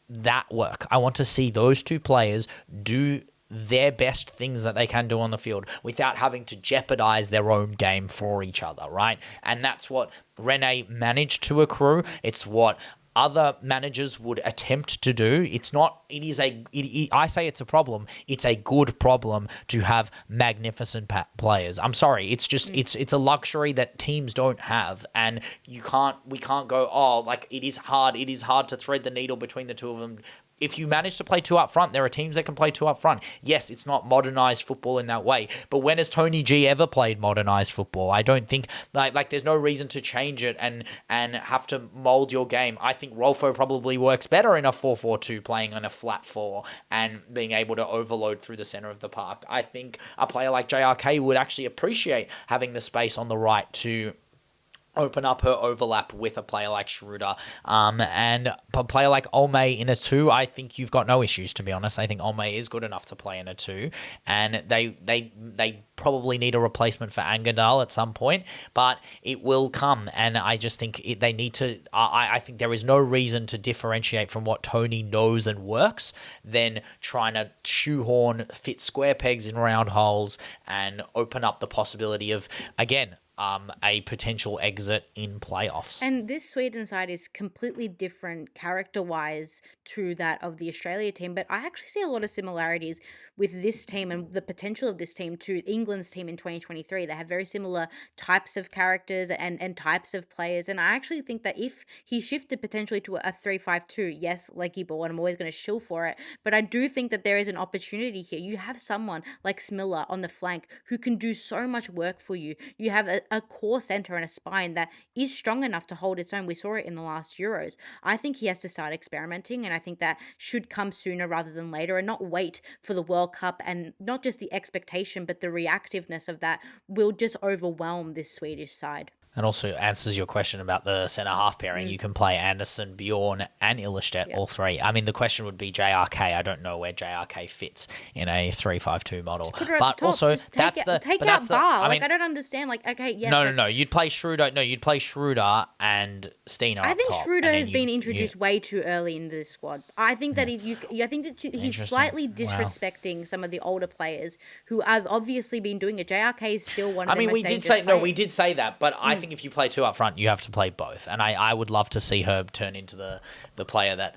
that work. I want to see those two players do their best things that they can do on the field without having to jeopardize their own game for each other, right? And that's what Rene managed to accrue. It's what other managers would attempt to do. I say it's a problem. It's a good problem to have magnificent players. I'm sorry. It's just, it's a luxury that teams don't have. And we can't go, like it is hard to thread the needle between the two of them. If you manage to play two up front, there are teams that can play two up front. Yes, it's not modernized football in that way. But when has Tony G ever played modernized football? I don't think, like there's no reason to change it and have to mold your game. I think Rolfo probably works better in a 4-4-2, playing on a flat 4 and being able to overload through the center of the park. I think a player like JRK would actually appreciate having the space on the right to open up her overlap with a player like Schroeder. And a player like Olme in a 2, I think you've got no issues, to be honest. I think Olme is good enough to play in a 2. And they probably need a replacement for Angadal at some point, but it will come. And I just think they need to... I think there is no reason to differentiate from what Tony knows and works than trying to shoehorn, fit square pegs in round holes and open up the possibility of, again, a potential exit in playoffs. And this Sweden side is completely different character-wise to that of the Australia team, but I actually see a lot of similarities with this team and the potential of this team to England's team in 2023. They have very similar types of characters and types of players, and I actually think that if he shifted potentially to a 3-5-2, yes, Leggy ball, and I'm always going to shill for it, but I do think that there is an opportunity here. You have someone like Smilla on the flank who can do so much work for you. You have a core center and a spine that is strong enough to hold its own. We saw it in the last Euros. I think he has to start experimenting, and I think that should come sooner rather than later, and not wait for the World Cup. And not just the expectation, but the reactiveness of that will just overwhelm this Swedish side. And also answers your question about the centre-half pairing. You can play Anderson, Bjorn, and Illerstedt, all three. I mean, the question would be JRK. I don't know where JRK fits in a 3-5-2 model. But also, that's the... Take out Bar. I don't understand. Like, okay, yes. No. You'd play Schroeder. No, you'd play Schroeder and Stina I think Schroeder has been introduced way too early into this squad. I think that he's slightly disrespecting some of the older players who have obviously been doing it. JRK is still one of the most dangerous players. We did say that, but I think if you play two up front, you have to play both. And I would love to see her turn into the player that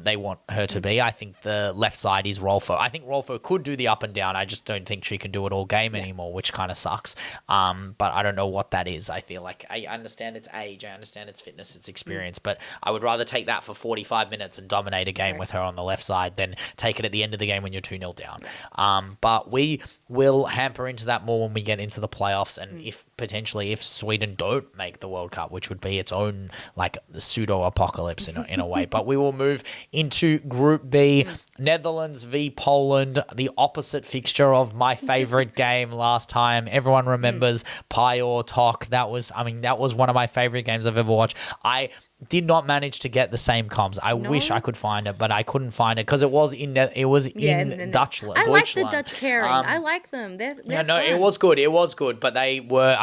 they want her to be. I think the left side is Rolfo. I think Rolfo could do the up and down. I just don't think she can do it all game anymore, which kind of sucks. But I don't know what that is. I feel like I understand its age, I understand its fitness, its experience, but I would rather take that for 45 minutes and dominate a game with her on the left side than take it at the end of the game when you're 2-0 down. But we will hamper into that more when we get into the playoffs, and if Sweden don't make the World Cup, which would be its own like pseudo apocalypse in a way. But we will move into Group B, Netherlands v Poland, the opposite fixture of my favorite game last time. Everyone remembers Pajor Talk. That was one of my favorite games I've ever watched. I did not manage to get the same comms. I wish I could find it, but I couldn't find it because it was in Dutchland. I like the Dutch pairing. I like them. They're fun. It was good. It was good, but they were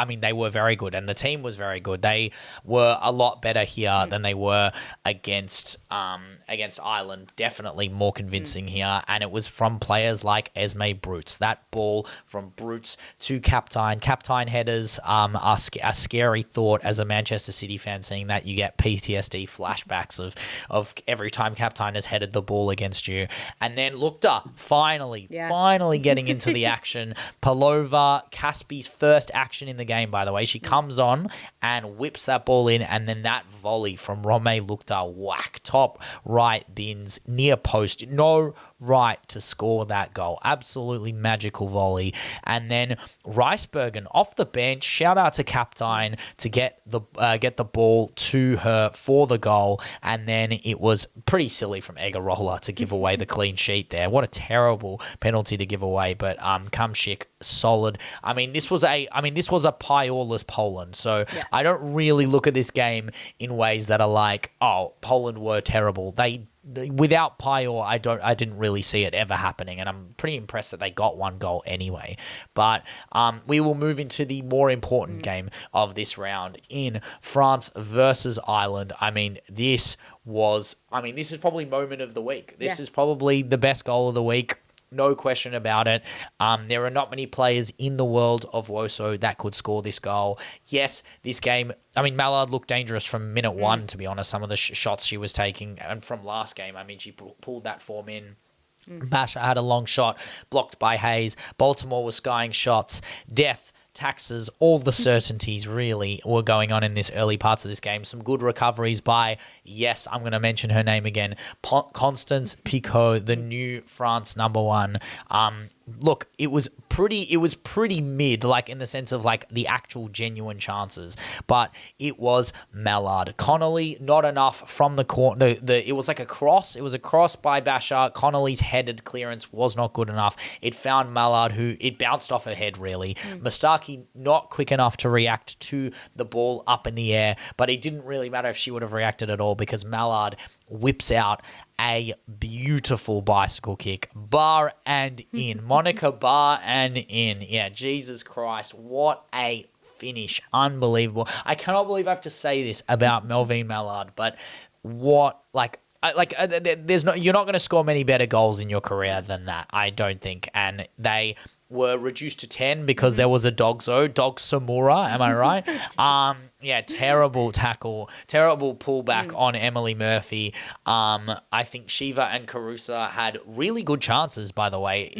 very good, and the team was very good. They were a lot better here than they were against Ireland. Definitely more convincing here, and it was from players like Esme Brutes. That ball from Brutes to Captain headers are a scary thought as a Manchester City fan, seeing that you get PT PTSD flashbacks of every time Captain has headed the ball against you. And then Lukta finally getting into the action. Palova, Caspi's first action in the game, by the way. She comes on and whips that ball in, and then that volley from Rome Lukta, whack, top right bins, near post. No right to score that goal. Absolutely magical volley. And then Ricebergen off the bench, shout out to Captain to get the ball to her for the goal. And then it was pretty silly from Egarola to give away the clean sheet there. What a terrible penalty to give away, but Kamsik solid. This was a Pajorless Poland, so I don't really look at this game in ways that are like, oh, Poland were terrible. Without Pajor, I didn't really see it ever happening, and I'm pretty impressed that they got one goal anyway. But we will move into the more important game of this round in France versus Ireland. This is probably moment of the week. This is probably the best goal of the week. No question about it. There are not many players in the world of WOSO that could score this goal. Yes, this game, Malard looked dangerous from minute one, to be honest. Some of the shots she was taking, and from last game, she pulled that form in. Basha had a long shot, blocked by Hayes. Baltimore was skying shots. Death, taxes, all the certainties really were going on in this early parts of this game. Some good recoveries by, yes, I'm going to mention her name again, Constance Picaud, the new France number one. Look, it was pretty mid, like in the sense of like the actual genuine chances, but it was Malard. Connolly, not enough from the corner. It was like a cross. It was a cross by Basha. Connolly's headed clearance was not good enough. It found Malard, who it bounced off her head really. Mustaki not quick enough to react to the ball up in the air, but it didn't really matter if she would have reacted at all because Malard whips out a beautiful bicycle kick. Bar and in. Monica bar and in. Yeah, Jesus Christ. What a finish. Unbelievable. I cannot believe I have to say this about Melvine Malard, but you're not going to score many better goals in your career than that, I don't think. And they were reduced to 10 because there was a Dog Samura, am I right? Terrible tackle, terrible pullback on Emily Murphy. I think Shiva and Carusa had really good chances, by the way,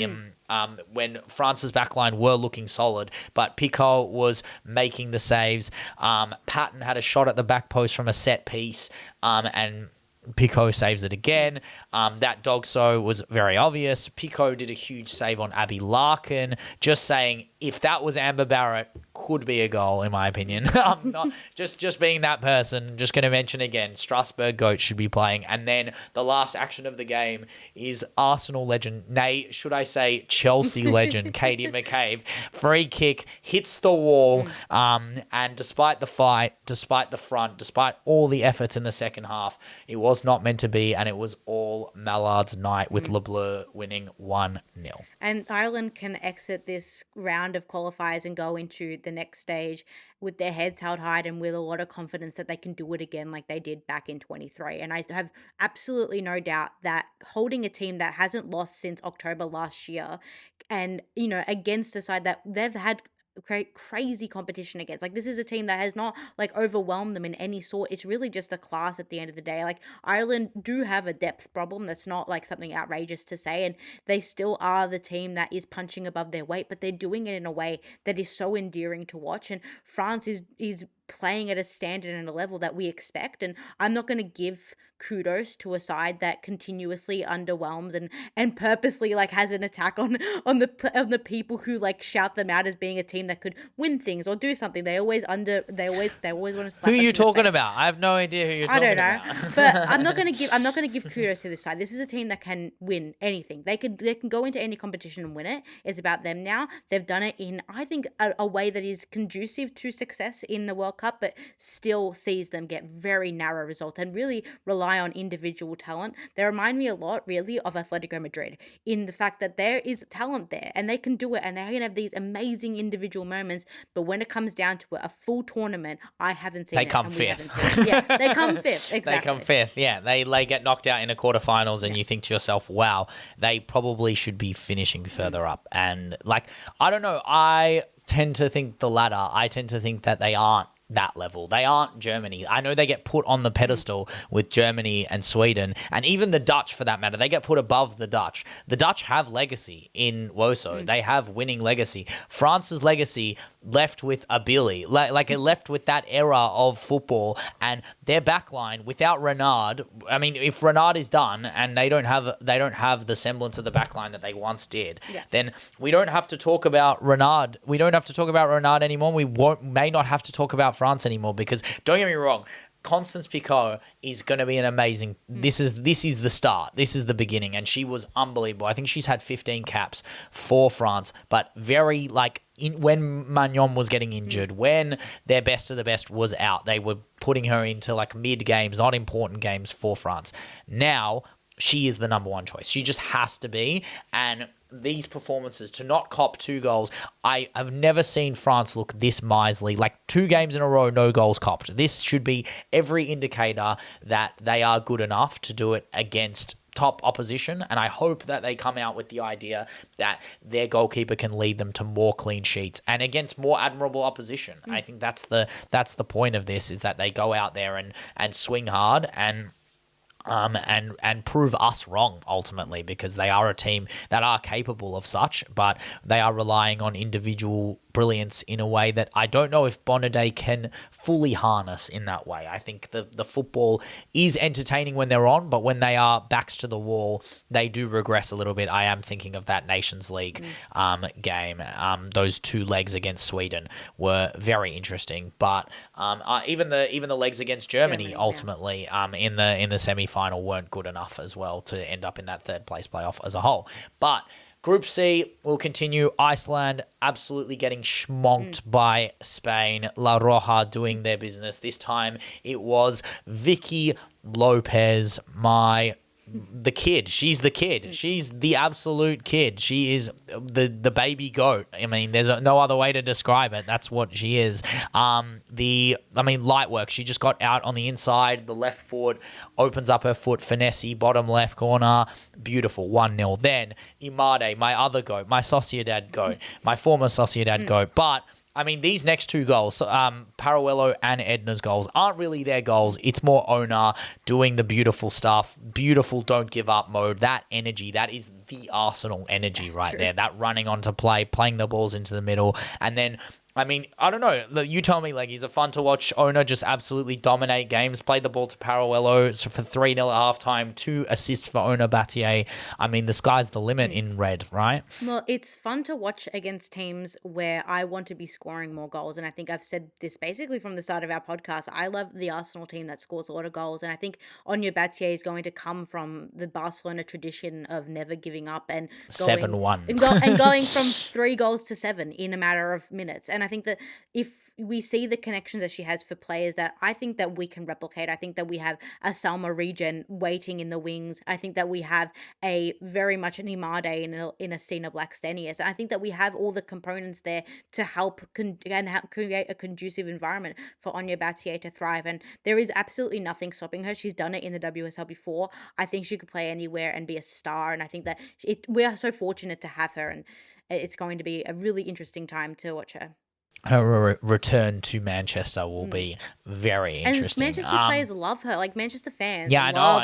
when France's backline were looking solid, but Picaud was making the saves. Patton had a shot at the back post from a set piece, and Picaud saves it again. That Dogso was very obvious. Picaud did a huge save on Abby Larkin. Just saying, if that was Amber Barrett, could be a goal, in my opinion. I'm not just being that person. Just going to mention again, Strasbourg Goat should be playing. And then the last action of the game is Arsenal legend, should I say Chelsea legend, Katie McCabe. Free kick, hits the wall. And despite the fight, despite the front, despite all the efforts in the second half, it was not meant to be, and it was all Mallard's night with Le Bleu winning 1-0. And Ireland can exit this round of qualifiers and go into the next stage with their heads held high and with a lot of confidence that they can do it again like they did back in 23. And I have absolutely no doubt that holding a team that hasn't lost since October last year and, against a side that they've had crazy competition against. Like, this is a team that has not overwhelmed them in any sort. It's really just the class at the end of the day. Like, Ireland do have a depth problem. That's not something outrageous to say, and they still are the team that is punching above their weight, but they're doing it in a way that is so endearing to watch. And France is playing at a standard and a level that we expect. And I'm not going to give kudos to a side that continuously underwhelms and purposely has an attack on the people who shout them out as being a team that could win things or do something. They always want to slap. Who are you talking about? I have no idea who you're talking about. I don't know, but I'm not going to give kudos to this side. This is a team that can win anything. They can go into any competition and win it. It's about them now. They've done it in, I think, a way that is conducive to success in the World Cup, but still sees them get very narrow results and really rely on individual talent. They remind me a lot, really, of Atletico Madrid in the fact that there is talent there and they can do it and they can have these amazing individual moments, but when it comes down to it, a full tournament, I haven't seen it. They come fifth. Yeah, they come fifth. Exactly. They come fifth. Yeah, they get knocked out in a quarterfinals, and you think to yourself, "Wow, they probably should be finishing further up." And I don't know. I tend to think the latter. I tend to think that they aren't that level. They aren't Germany. I know they get put on the pedestal with Germany and Sweden, and even the Dutch for that matter. They get put above the Dutch. The Dutch have legacy in WOSO. They have winning legacy. France's legacy left with a Billy. Like it left with that era of football, and their backline without Renard. I mean, if Renard is done and they don't have the semblance of the backline that they once did, then we don't have to talk about Renard. We don't have to talk about Renard anymore. We may not have to talk about France anymore, because don't get me wrong, Constance Picaud is going to be an amazing. This is the start. This is the beginning, and she was unbelievable. I think she's had 15 caps for France, but very when Magnon was getting injured, when their best of the best was out, they were putting her into like mid games, not important games for France. Now she is the number one choice. She just has to be, and these performances, to not cop 2 goals, I have never seen France look this miserly. Like 2 games in a row, no goals copped. This should be every indicator that they are good enough to do it against top opposition, and I hope that they come out with the idea that their goalkeeper can lead them to more clean sheets and against more admirable opposition. I think that's the point of this, is that they go out there and swing hard and prove us wrong ultimately, because they are a team that are capable of such, but they are relying on individual brilliance in a way that I don't know if Bonadei can fully harness in that way. I think the football is entertaining when they're on, but when they are backs to the wall, they do regress a little bit. I am thinking of that Nations League game. Those 2 legs against Sweden were very interesting, but even the legs against Germany ultimately in the semi-final weren't good enough as well to end up in that 3rd place playoff as a whole. But Group C will continue. Iceland absolutely getting schmonked by Spain. La Roja doing their business. This time it was Vicky Lopez, the kid. She's the kid. She's the absolute kid. She is the baby goat. I mean, there's no other way to describe it. That's what she is. Light work. She just got out on the inside, the left foot, opens up her foot, finesse, bottom left corner. Beautiful, 1-0. Then Imade, my other goat, my Sociedad goat, my former Sociedad goat. But I mean, these next 2 goals, Paruello and Edna's goals, aren't really their goals. It's more Ona doing the beautiful stuff, beautiful don't give up mode, that energy. That is the Arsenal energy right there. That running onto play, playing the balls into the middle, and then I mean, I don't know. You tell me, is it fun to watch Ona just absolutely dominate games? Played the ball to Paruello for 3-0 at halftime, 2 assists for Ona Battier. I mean, the sky's the limit in red, right? Well, it's fun to watch against teams where I want to be scoring more goals. And I think I've said this basically from the start of our podcast. I love the Arsenal team that scores a lot of goals. And I think Ona Battier is going to come from the Barcelona tradition of never giving up and 7-1. and going from 3 goals to 7 in a matter of minutes. And I think that if we see the connections that she has for players that I think that we can replicate. I think that we have a Salma Regen waiting in the wings. I think that we have a very much an Imade in a Stina Blackstenius. I think that we have all the components there to help create a conducive environment for Ona Battier to thrive. And there is absolutely nothing stopping her. She's done it in the WSL before. I think she could play anywhere and be a star. And I think that we are so fortunate to have her. And it's going to be a really interesting time to watch her. Her return to Manchester will be very interesting. And Manchester players love her, like Manchester fans. Yeah, I know.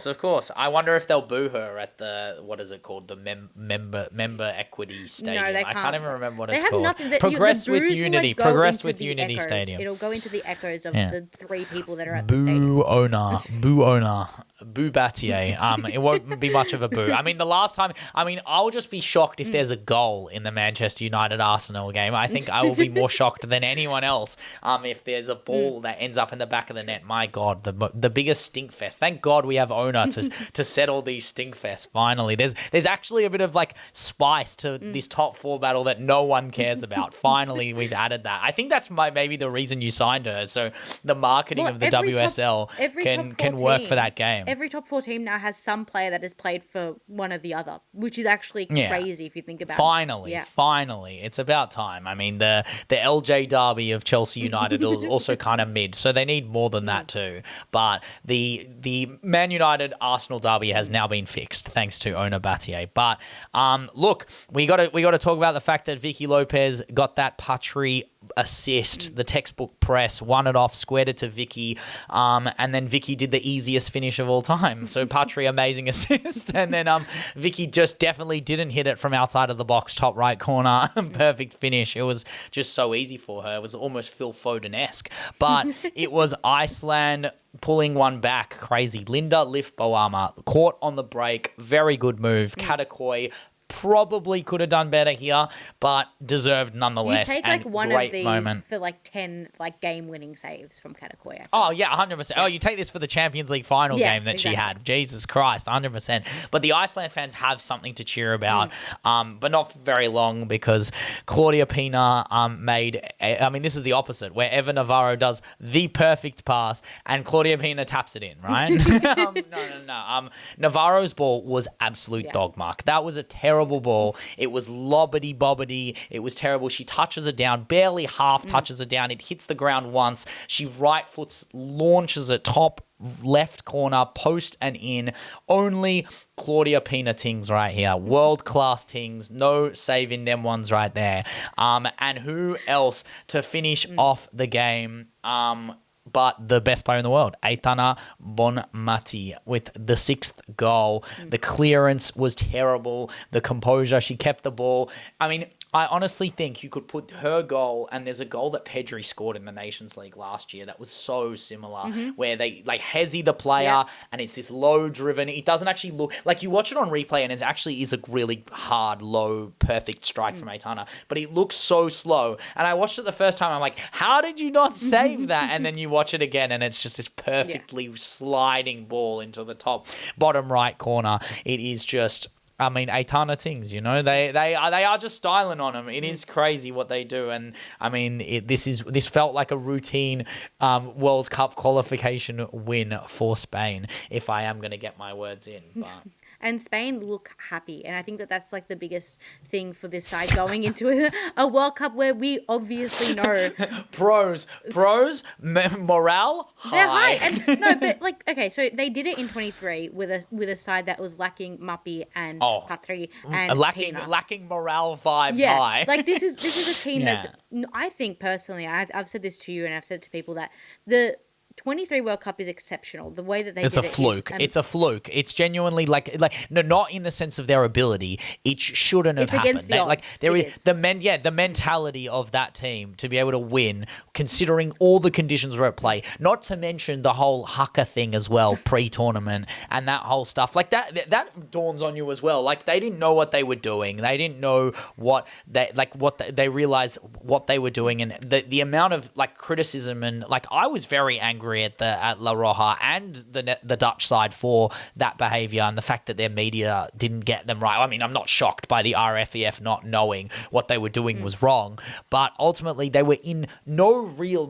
Of course. I wonder if they'll boo her at the, what is it called? The member equity stadium. No, they can't. I can't even remember what they it's have called. Nothing Progress with Unity. Progress with Unity echoes. Stadium. It'll go into the echoes of the 3 people that are at the stadium. Boo owner. Boo Battier. It won't be much of a boo. I mean, the last time, I'll just be shocked if there's a goal in the Manchester United Arsenal game. I think I will be more shocked than anyone else if there's a ball that ends up in the back of the net. My God, the biggest stink fest. Thank God we have Ona to settle these stink fests finally. There's actually a bit of spice to this top 4 battle that no one cares about. Finally, we've added that. I think that's maybe the reason you signed her. So the marketing of the WSL can work for that game. Every top 4 team now has some player that has played for one or the other, which is actually crazy if you think about it. Finally, it's about time. I mean, the LJ derby of Chelsea United is also kind of mid, so they need more than that too. But the Man United Arsenal derby has now been fixed thanks to Ona Battier. But look, we got to talk about the fact that Vicky Lopez got that Patry assist, the textbook press, won it off, squared it to Vicky, and then Vicky did the easiest finish of all time. So Patri, amazing assist, and then Vicky just definitely didn't hit it from outside of the box, top right corner, perfect finish. It was just so easy for her. It was almost Phil Foden-esque, but it was Iceland pulling one back, crazy. Linda Lift-Boama caught on the break, very good move. Katakoi probably could have done better here, but deserved nonetheless. You take like one great of these moment for like 10 like game-winning saves from Katakoi. Oh, yeah, 100%. Oh, you take this for the Champions League final game that she had. Jesus Christ, 100%. But the Iceland fans have something to cheer about, but not very long, because Claudia Pina this is the opposite, where Eva Navarro does the perfect pass and Claudia Pina taps it in, right? No. Navarro's ball was absolute dog mark. That was a terrible ball. It was lobbity-bobbity. It was terrible. She touches it down, barely half touches it down. It hits the ground once. She right foots, launches it top left corner, post and in. Only Claudia Pina tings right here. World-class tings. No saving them ones right there. And who else to finish off the game? But the best player in the world, Aitana Bonmati, with the sixth goal. The clearance was terrible. The composure, she kept the ball. I mean, I honestly think you could put her goal, and there's a goal that Pedri scored in the Nations League last year that was so similar, where they, like, Hezi the player, and it's this low-driven, it doesn't actually look, like, you watch it on replay, and it actually is a really hard, low, perfect strike from Aitana, but it looks so slow, and I watched it the first time, I'm like, how did you not save that? And then you watch it again, and it's just this perfectly sliding ball into the bottom right corner. It is just... I mean, Aitana things, you know, they are just styling on them. It is crazy what they do, and I mean, this felt like a routine World Cup qualification win for Spain. If I am going to get my words in, but. And Spain look happy. And I think that that's like the biggest thing for this side going into a World Cup where we obviously know. Pros, morale high. They're high. And no, but like, okay, so they did it in 23 with a side that was lacking Mapi and Patri and Pina. Lacking morale vibes high. Like this is a team that's, I think personally, I've said this to you and I've said it to people, that the 23 World Cup is exceptional. The way that they did it. It's a fluke. It's genuinely like no, not in the sense of their ability. It shouldn't have happened. Against the odds. The mentality of that team to be able to win, considering all the conditions were at play. Not to mention the whole haka thing as well, pre-tournament, and that whole stuff. Like that dawns on you as well. Like they didn't know what they were doing. They didn't know they realized what they were doing, and the amount of like criticism, and like I was very angry at La Roja and the Dutch side for that behaviour and the fact that their media didn't get them right. I mean, I'm not shocked by the RFEF not knowing what they were doing was wrong, but ultimately they were in no real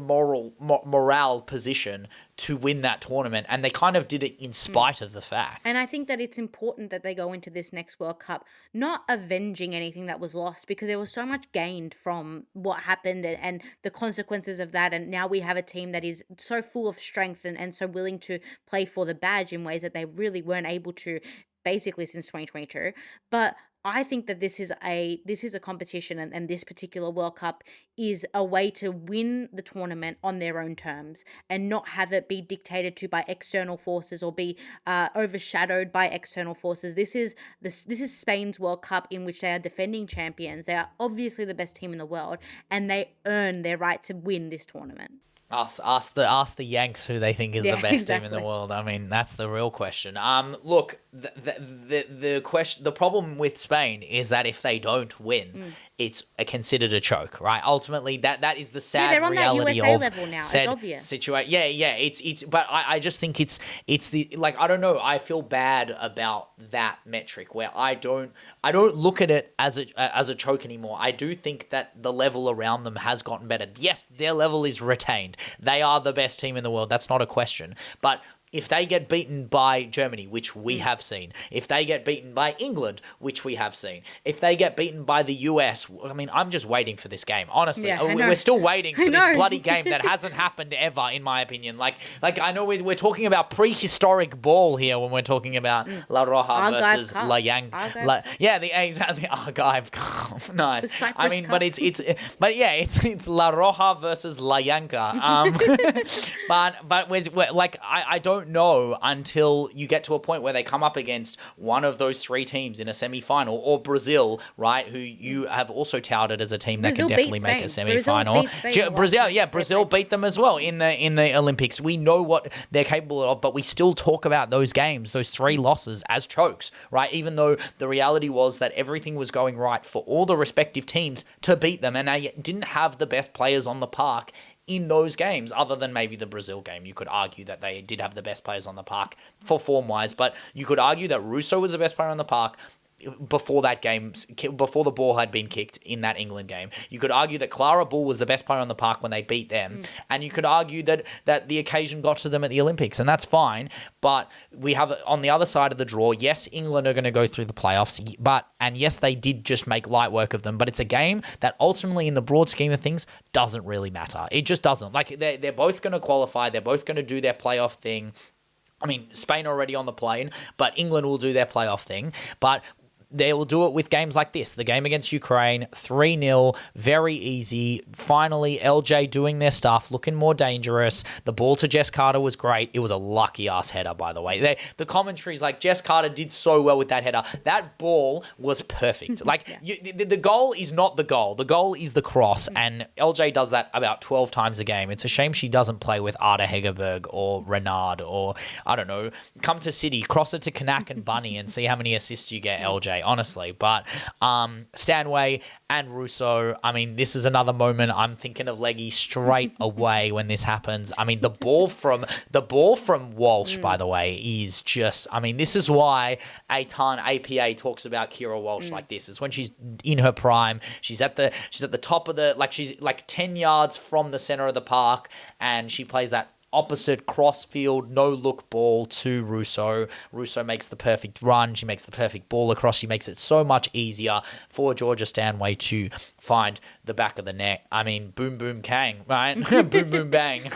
morale position to win that tournament, and they kind of did it in spite of the fact. And I think that it's important that they go into this next World Cup not avenging anything that was lost, because there was so much gained from what happened and the consequences of that, and now we have a team that is so full of strength and so willing to play for the badge in ways that they really weren't able to basically since 2022. But I think that this is a competition, and this particular World Cup is a way to win the tournament on their own terms and not have it be dictated to by external forces or be overshadowed by external forces. This is Spain's World Cup, in which they are defending champions. They are obviously the best team in the world, and they earn their right to win this tournament. Ask the Yanks who they think is the best team in the world. I mean, that's the real question. Look, the problem with Spain is that if they don't win, it's considered a choke, right? Ultimately, that is the sad reality that USA of level now. It's obvious. Situation. Yeah. It's. But I just think it's the, like, I don't know. I feel bad about that metric where I don't look at it as a choke anymore. I do think that the level around them has gotten better. Yes, their level is retained. They are the best team in the world. That's not a question. But if they get beaten by Germany, which we have seen, if they get beaten by England, which we have seen, if they get beaten by the US, I mean, I'm just waiting for this game. Honestly, we're still waiting for this bloody game that hasn't happened ever, in my opinion. Like I know we're talking about prehistoric ball here when we're talking about La Roja versus La Yang. The Archive Cup. Nice. I mean, Cup. but it's La Roja versus La Yanka. But I don't know until you get to a point where they come up against one of those three teams in a semi-final, or Brazil, right, who you have also touted as a team that can definitely make a semi-final. Brazil beat them as well in the Olympics. We know what they're capable of, but we still talk about those games, those three losses, as chokes, right? Even though the reality was that everything was going right for all the respective teams to beat them, and they didn't have the best players on the park in those games, other than maybe the Brazil game. You could argue that they did have the best players on the park for form-wise, but you could argue that Russo was the best player on the park before that game, before the ball had been kicked in that England game. You could argue that Clara Bull was the best player on the park when they beat them, and you could argue that the occasion got to them at the Olympics, and that's fine. But we have, on the other side of the draw, yes, England are going to go through the playoffs, and yes, they did just make light work of them, but it's a game that ultimately, in the broad scheme of things, doesn't really matter. It just doesn't. Like, they're both going to qualify, they're both going to do their playoff thing. I mean, Spain already on the plane, but England will do their playoff thing. But they will do it with games like this. The game against Ukraine, 3-0, very easy. Finally, LJ doing their stuff, looking more dangerous. The ball to Jess Carter was great. It was a lucky-ass header, by the way. The commentary's like, Jess Carter did so well with that header. That ball was perfect. Like, the goal is not the goal. The goal is the cross, and LJ does that about 12 times a game. It's a shame she doesn't play with Arda Hegerberg or Renard or, I don't know, come to City, cross it to Kanak and Bunny and see how many assists you get, LJ. Honestly, but Stanway and Russo, I mean, this is another moment I'm thinking of Leggy straight away when this happens. I mean, the ball from Walsh, by the way, is just, I mean, this is why APA talks about Kira Walsh like this. It's when she's in her prime. She's at the top of she's like 10 yards from the center of the park, and she plays that opposite crossfield, no-look ball to Russo. Russo makes the perfect run. She makes the perfect ball across. She makes it so much easier for Georgia Stanway to find the back of the net. I mean, boom, boom, kang, right? Boom, boom, bang.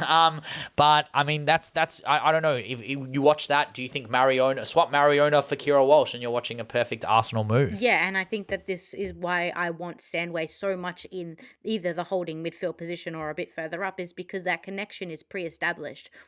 But, I mean, that's I don't know. If you watch that, do you think swap Mariona for Kira Walsh and you're watching a perfect Arsenal move? Yeah, and I think that this is why I want Stanway so much in either the holding midfield position or a bit further up, is because that connection is pre-established.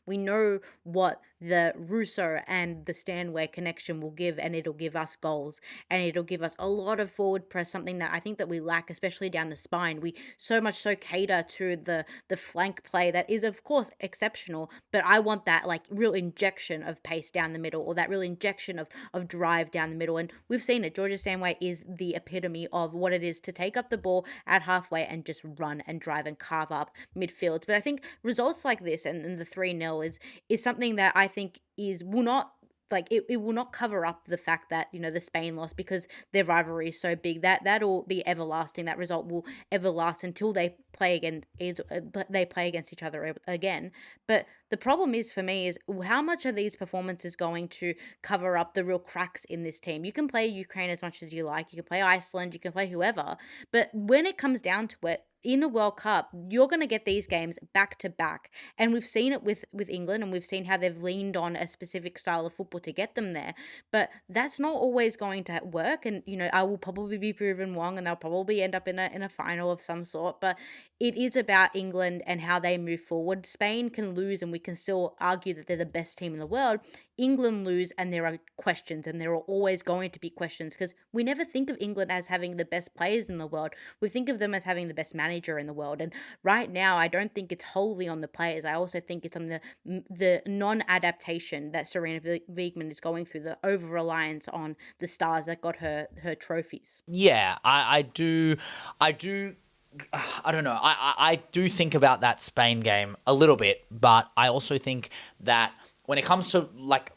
We know what the Russo and the Stanway connection will give, and it'll give us goals, and it'll give us a lot of forward press, something that I think that we lack, especially down the spine. We so much so cater to the flank play that is, of course, exceptional, but I want that like real injection of pace down the middle, or that real injection of drive down the middle. And we've seen it. Georgia Stanway is the epitome of what it is to take up the ball at halfway and just run and drive and carve up midfield. But I think results like this and the 3-0 is something that I think will not, like, it will not cover up the fact that, you know, the Spain loss, because their rivalry is so big, that'll be everlasting. That result will everlast until they play against each other again. But the problem is, for me, is how much are these performances going to cover up the real cracks in this team? You can play Ukraine as much as you like, you can play Iceland, you can play whoever, but when it comes down to it, in a World Cup, you're going to get these games back to back. And we've seen it with England, and we've seen how they've leaned on a specific style of football to get them there. But that's not always going to work. And, you know, I will probably be proven wrong, and they'll probably end up in a final of some sort. But it is about England and how they move forward. Spain can lose, and we can still argue that they're the best team in the world. England lose, and there are questions, and there are always going to be questions, because we never think of England as having the best players in the world. We think of them as having the best manager in the world. And right now, I don't think it's wholly on the players. I also think it's on the non-adaptation that Serena Wiegman is going through, the over-reliance on the stars that got her trophies. Yeah, I do. I don't know. I do think about that Spain game a little bit, but I also think that when it comes to like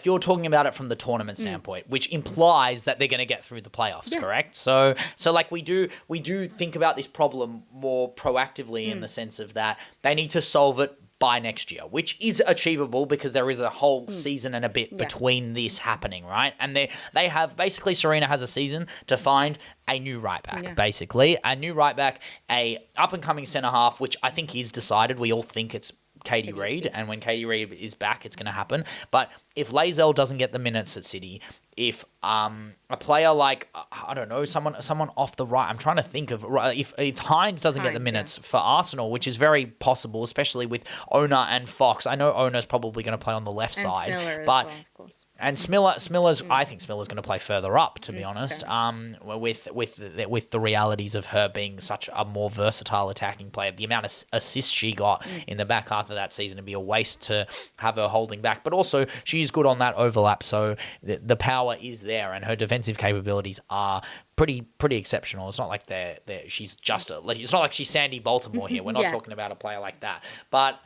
you're talking about it from the tournament standpoint, which implies that they're going to get through the playoffs, correct? So like we do think about this problem more proactively in the sense of that they need to solve it by next year, which is achievable because there is a whole season and a bit between this happening, right? And they have basically, Serena has a season to find a new right back, basically. A new right back, a up-and-coming centre-half, which I think is decided. We all think it's Katie Reid, and when Katie Reid is back, it's going to happen. But if Lazell doesn't get the minutes at City, if a player like, I don't know, someone off the right, I'm trying to think of, if Hines doesn't get the minutes for Arsenal, which is very possible, especially with Ona and Fox. I know Ona's probably going to play on the left side, Smiller but as well, of course. and Smiller's, I think Smiller's going to play further up, to be honest. With the realities of her being such a more versatile attacking player, the amount of assists she got in the back half of that season would be a waste to have her holding back. But also, she's good on that overlap, so the power is there, and her defensive capabilities are pretty exceptional. It's not like she's just it's not like she's Sandy Baltimore here. We're not talking about a player like that. But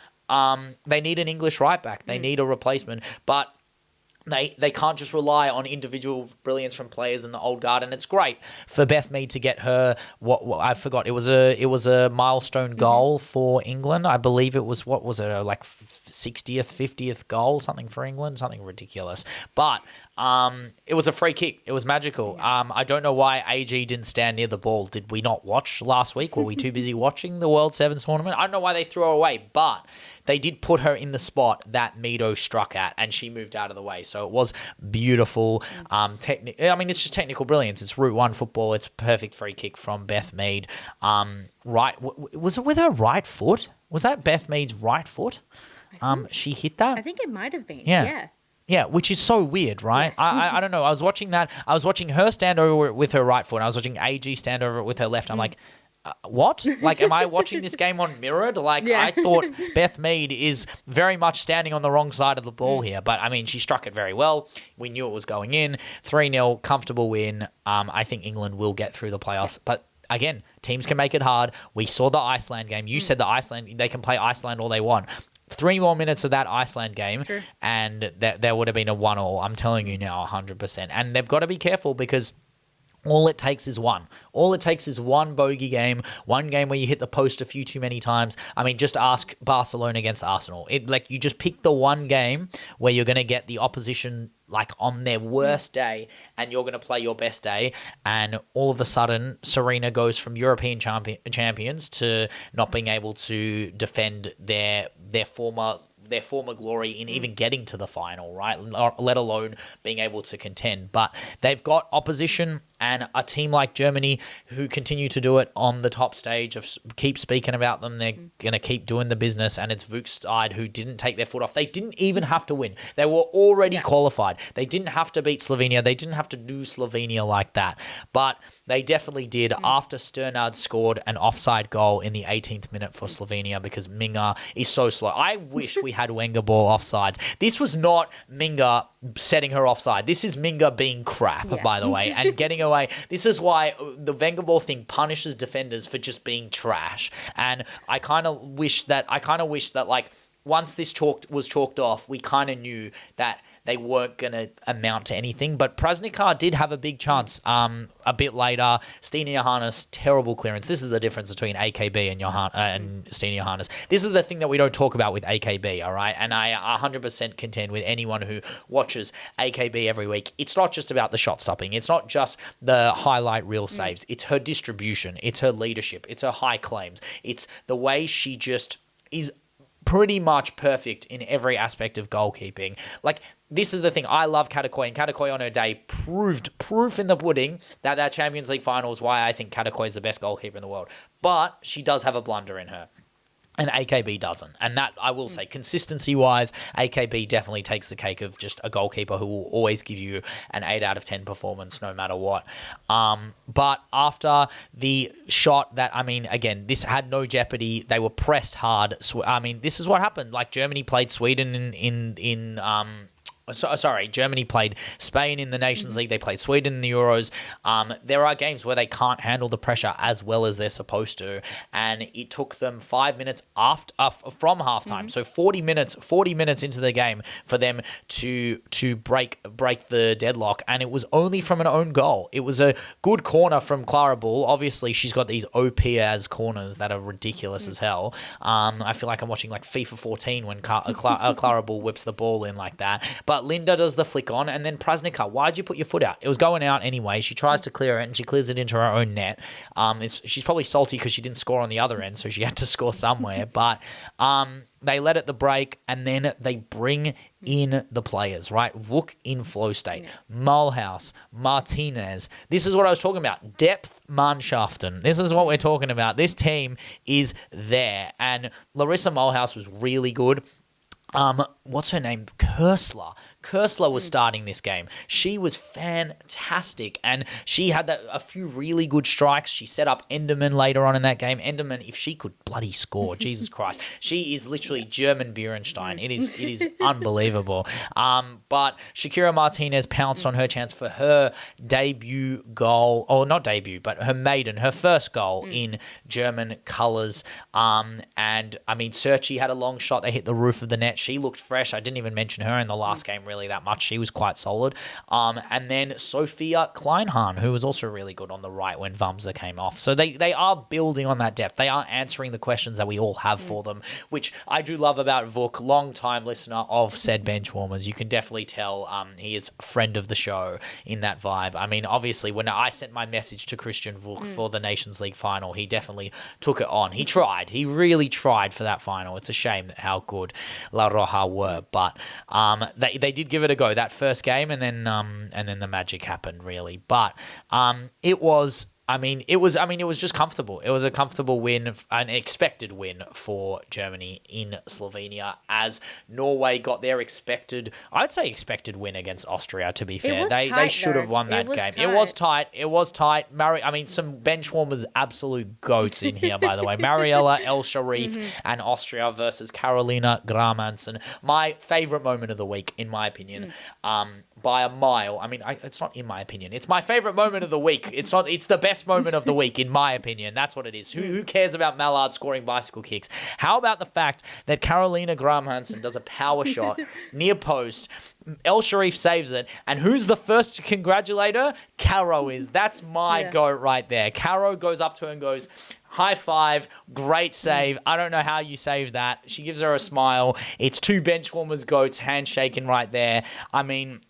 they need an English right back. They need a replacement, but They can't just rely on individual brilliance from players in the old guard, and it's great for Beth Mead to get her what I forgot. It was a milestone goal for England. I believe it was, what was it, like 60th, 50th goal, something for England, something ridiculous. But it was a free kick. It was magical. I don't know why AG didn't stand near the ball. Did we not watch last week? Were we too busy watching the World Sevens tournament? I don't know why they threw her away, but they did put her in the spot that Mido struck at, and she moved out of the way. So it was beautiful. It's just technical brilliance. It's Route 1 football. It's a perfect free kick from Beth Mead. Was it with her right foot? Was that Beth Mead's right foot? She hit that? I think it might have been. Yeah. Yeah, which is so weird, right? Yes. I don't know. I was watching that. I was watching her stand over it with her right foot, and I was watching AG stand over it with her left. I'm like, what? Like, am I watching this game on mirrored? Like, I thought Beth Mead is very much standing on the wrong side of the ball here. But, I mean, she struck it very well. We knew it was going in. 3-0, comfortable win. I think England will get through the playoffs. But, again, teams can make it hard. We saw the Iceland game. You said they can play Iceland all they want. 3 more minutes of that Iceland game, and there would have been a 1-1. I'm telling you now, 100%. And they've got to be careful because all it takes is one. All it takes is one bogey game, one game where you hit the post a few too many times. I mean, just ask Barcelona against Arsenal. You just pick the one game where you're going to get the opposition like on their worst day, and you're going to play your best day, and all of a sudden Serena goes from European champions to not being able to defend their former glory in even getting to the final, right? Let alone being able to contend. But they've got opposition, and a team like Germany who continue to do it on the top stage, keep speaking about them. They're going to keep doing the business, and it's Vuk's side who didn't take their foot off. They didn't even have to win. They were already qualified. They didn't have to beat Slovenia. They didn't have to do Slovenia like that. But they definitely did after Sternard scored an offside goal in the 18th minute for Slovenia because Minga is so slow. I wish we had Wenger ball offsides. This was not Minga setting her offside. This is Minga being crap, by the way, and getting away. This is why the Wenger ball thing punishes defenders for just being trash. And I kind of wish that like once this was chalked off, we kind of knew that they weren't going to amount to anything. But Prasnikar did have a big chance a bit later. Stina Johannes, terrible clearance. This is the difference between AKB and Stina Johannes. This is the thing that we don't talk about with AKB, all right? And I 100% contend with anyone who watches AKB every week. It's not just about the shot stopping. It's not just the highlight reel saves. It's her distribution. It's her leadership. It's her high claims. It's the way she just is pretty much perfect in every aspect of goalkeeping. Like, this is the thing. I love Katakoi, and Katakoi on her day proved proof in the pudding that Champions League final is why I think Katakoi is the best goalkeeper in the world. But she does have a blunder in her. And AKB doesn't. And that, I will say, consistency-wise, AKB definitely takes the cake of just a goalkeeper who will always give you an 8 out of 10 performance no matter what. But after the shot that, I mean, again, this had no jeopardy. They were pressed hard. I mean, this is what happened. Like, Germany played Sweden in Sorry, Germany played Spain in the Nations League. They played Sweden in the Euros. There are games where they can't handle the pressure as well as they're supposed to, and it took them 5 minutes from halftime. So 40 minutes into the game for them to break the deadlock, and it was only from an own goal. It was a good corner from Clara Bull. Obviously, she's got these OP as corners that are ridiculous as hell. I feel like I'm watching like FIFA 14 when Clara Bull whips the ball in like that. But Linda does the flick on, and then Prasnica, why'd you put your foot out? It was going out anyway. She tries to clear it, and she clears it into her own net. She's probably salty because she didn't score on the other end, so she had to score somewhere. But they let it the break, and then they bring in the players, right? Vuk in flow state. Mulhouse, Martinez. This is what I was talking about. Depth Mannschaften. This is what we're talking about. This team is there. And Larissa Mulhouse was really good. What's her name? Kersler was starting this game. She was fantastic, and she had a few really good strikes. She set up Enderman later on in that game. Enderman, if she could bloody score, Jesus Christ, she is literally German Bierenstein. It is unbelievable. But Shakira Martinez pounced on her chance for her debut goal, or not debut, but her first goal in German colours. And I mean, Serchi had a long shot. They hit the roof of the net. She looked fresh. I didn't even mention her in the last game really that much. She was quite solid. And then Sophia Kleinhahn, who was also really good on the right when Vamsa came off. So they are building on that depth. They are answering the questions that we all have for them, which I do love about Vuk, long-time listener of said Benchwarmers. You can definitely tell he is a friend of the show in that vibe. I mean, obviously, when I sent my message to Christian Vuk for the Nations League final, he definitely took it on. He tried. He really tried for that final. It's a shame how good La Roja were, but they did give it a go that first game, and then the magic happened really. But it was just comfortable. It was a comfortable win, an expected win for Germany in Slovenia, as Norway got their expected win against Austria, to be fair. They should have won that game. It was tight. Some Benchwarmers absolute goats in here, by the way. Mariella El Sharif and Austria versus Carolina Gramansen. My favourite moment of the week, in my opinion. By a mile. I mean, it's not in my opinion. It's my favorite moment of the week. It's the best moment of the week, in my opinion. That's what it is. Who cares about Malard scoring bicycle kicks? How about the fact that Carolina Grahamhansen does a power shot near post, El Sharif saves it, and who's the first to congratulate her? Caro is. That's my goat right there. Caro goes up to her and goes, high five, great save. I don't know how you saved that. She gives her a smile. It's two Benchwarmers goats handshaking right there. I mean,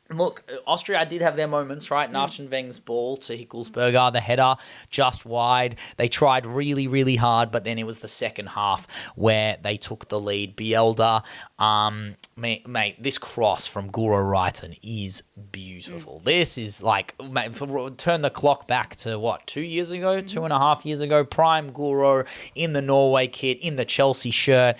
look, Austria did have their moments, right? Narchenveng's ball to Hickelsberger, the header just wide. They tried really, really hard, but then it was the second half where they took the lead. Bielda, mate, this cross from Guro Reiten is beautiful. This is like, mate, turn the clock back to what, 2 years ago, 2.5 years ago, prime Guro in the Norway kit, in the Chelsea shirt,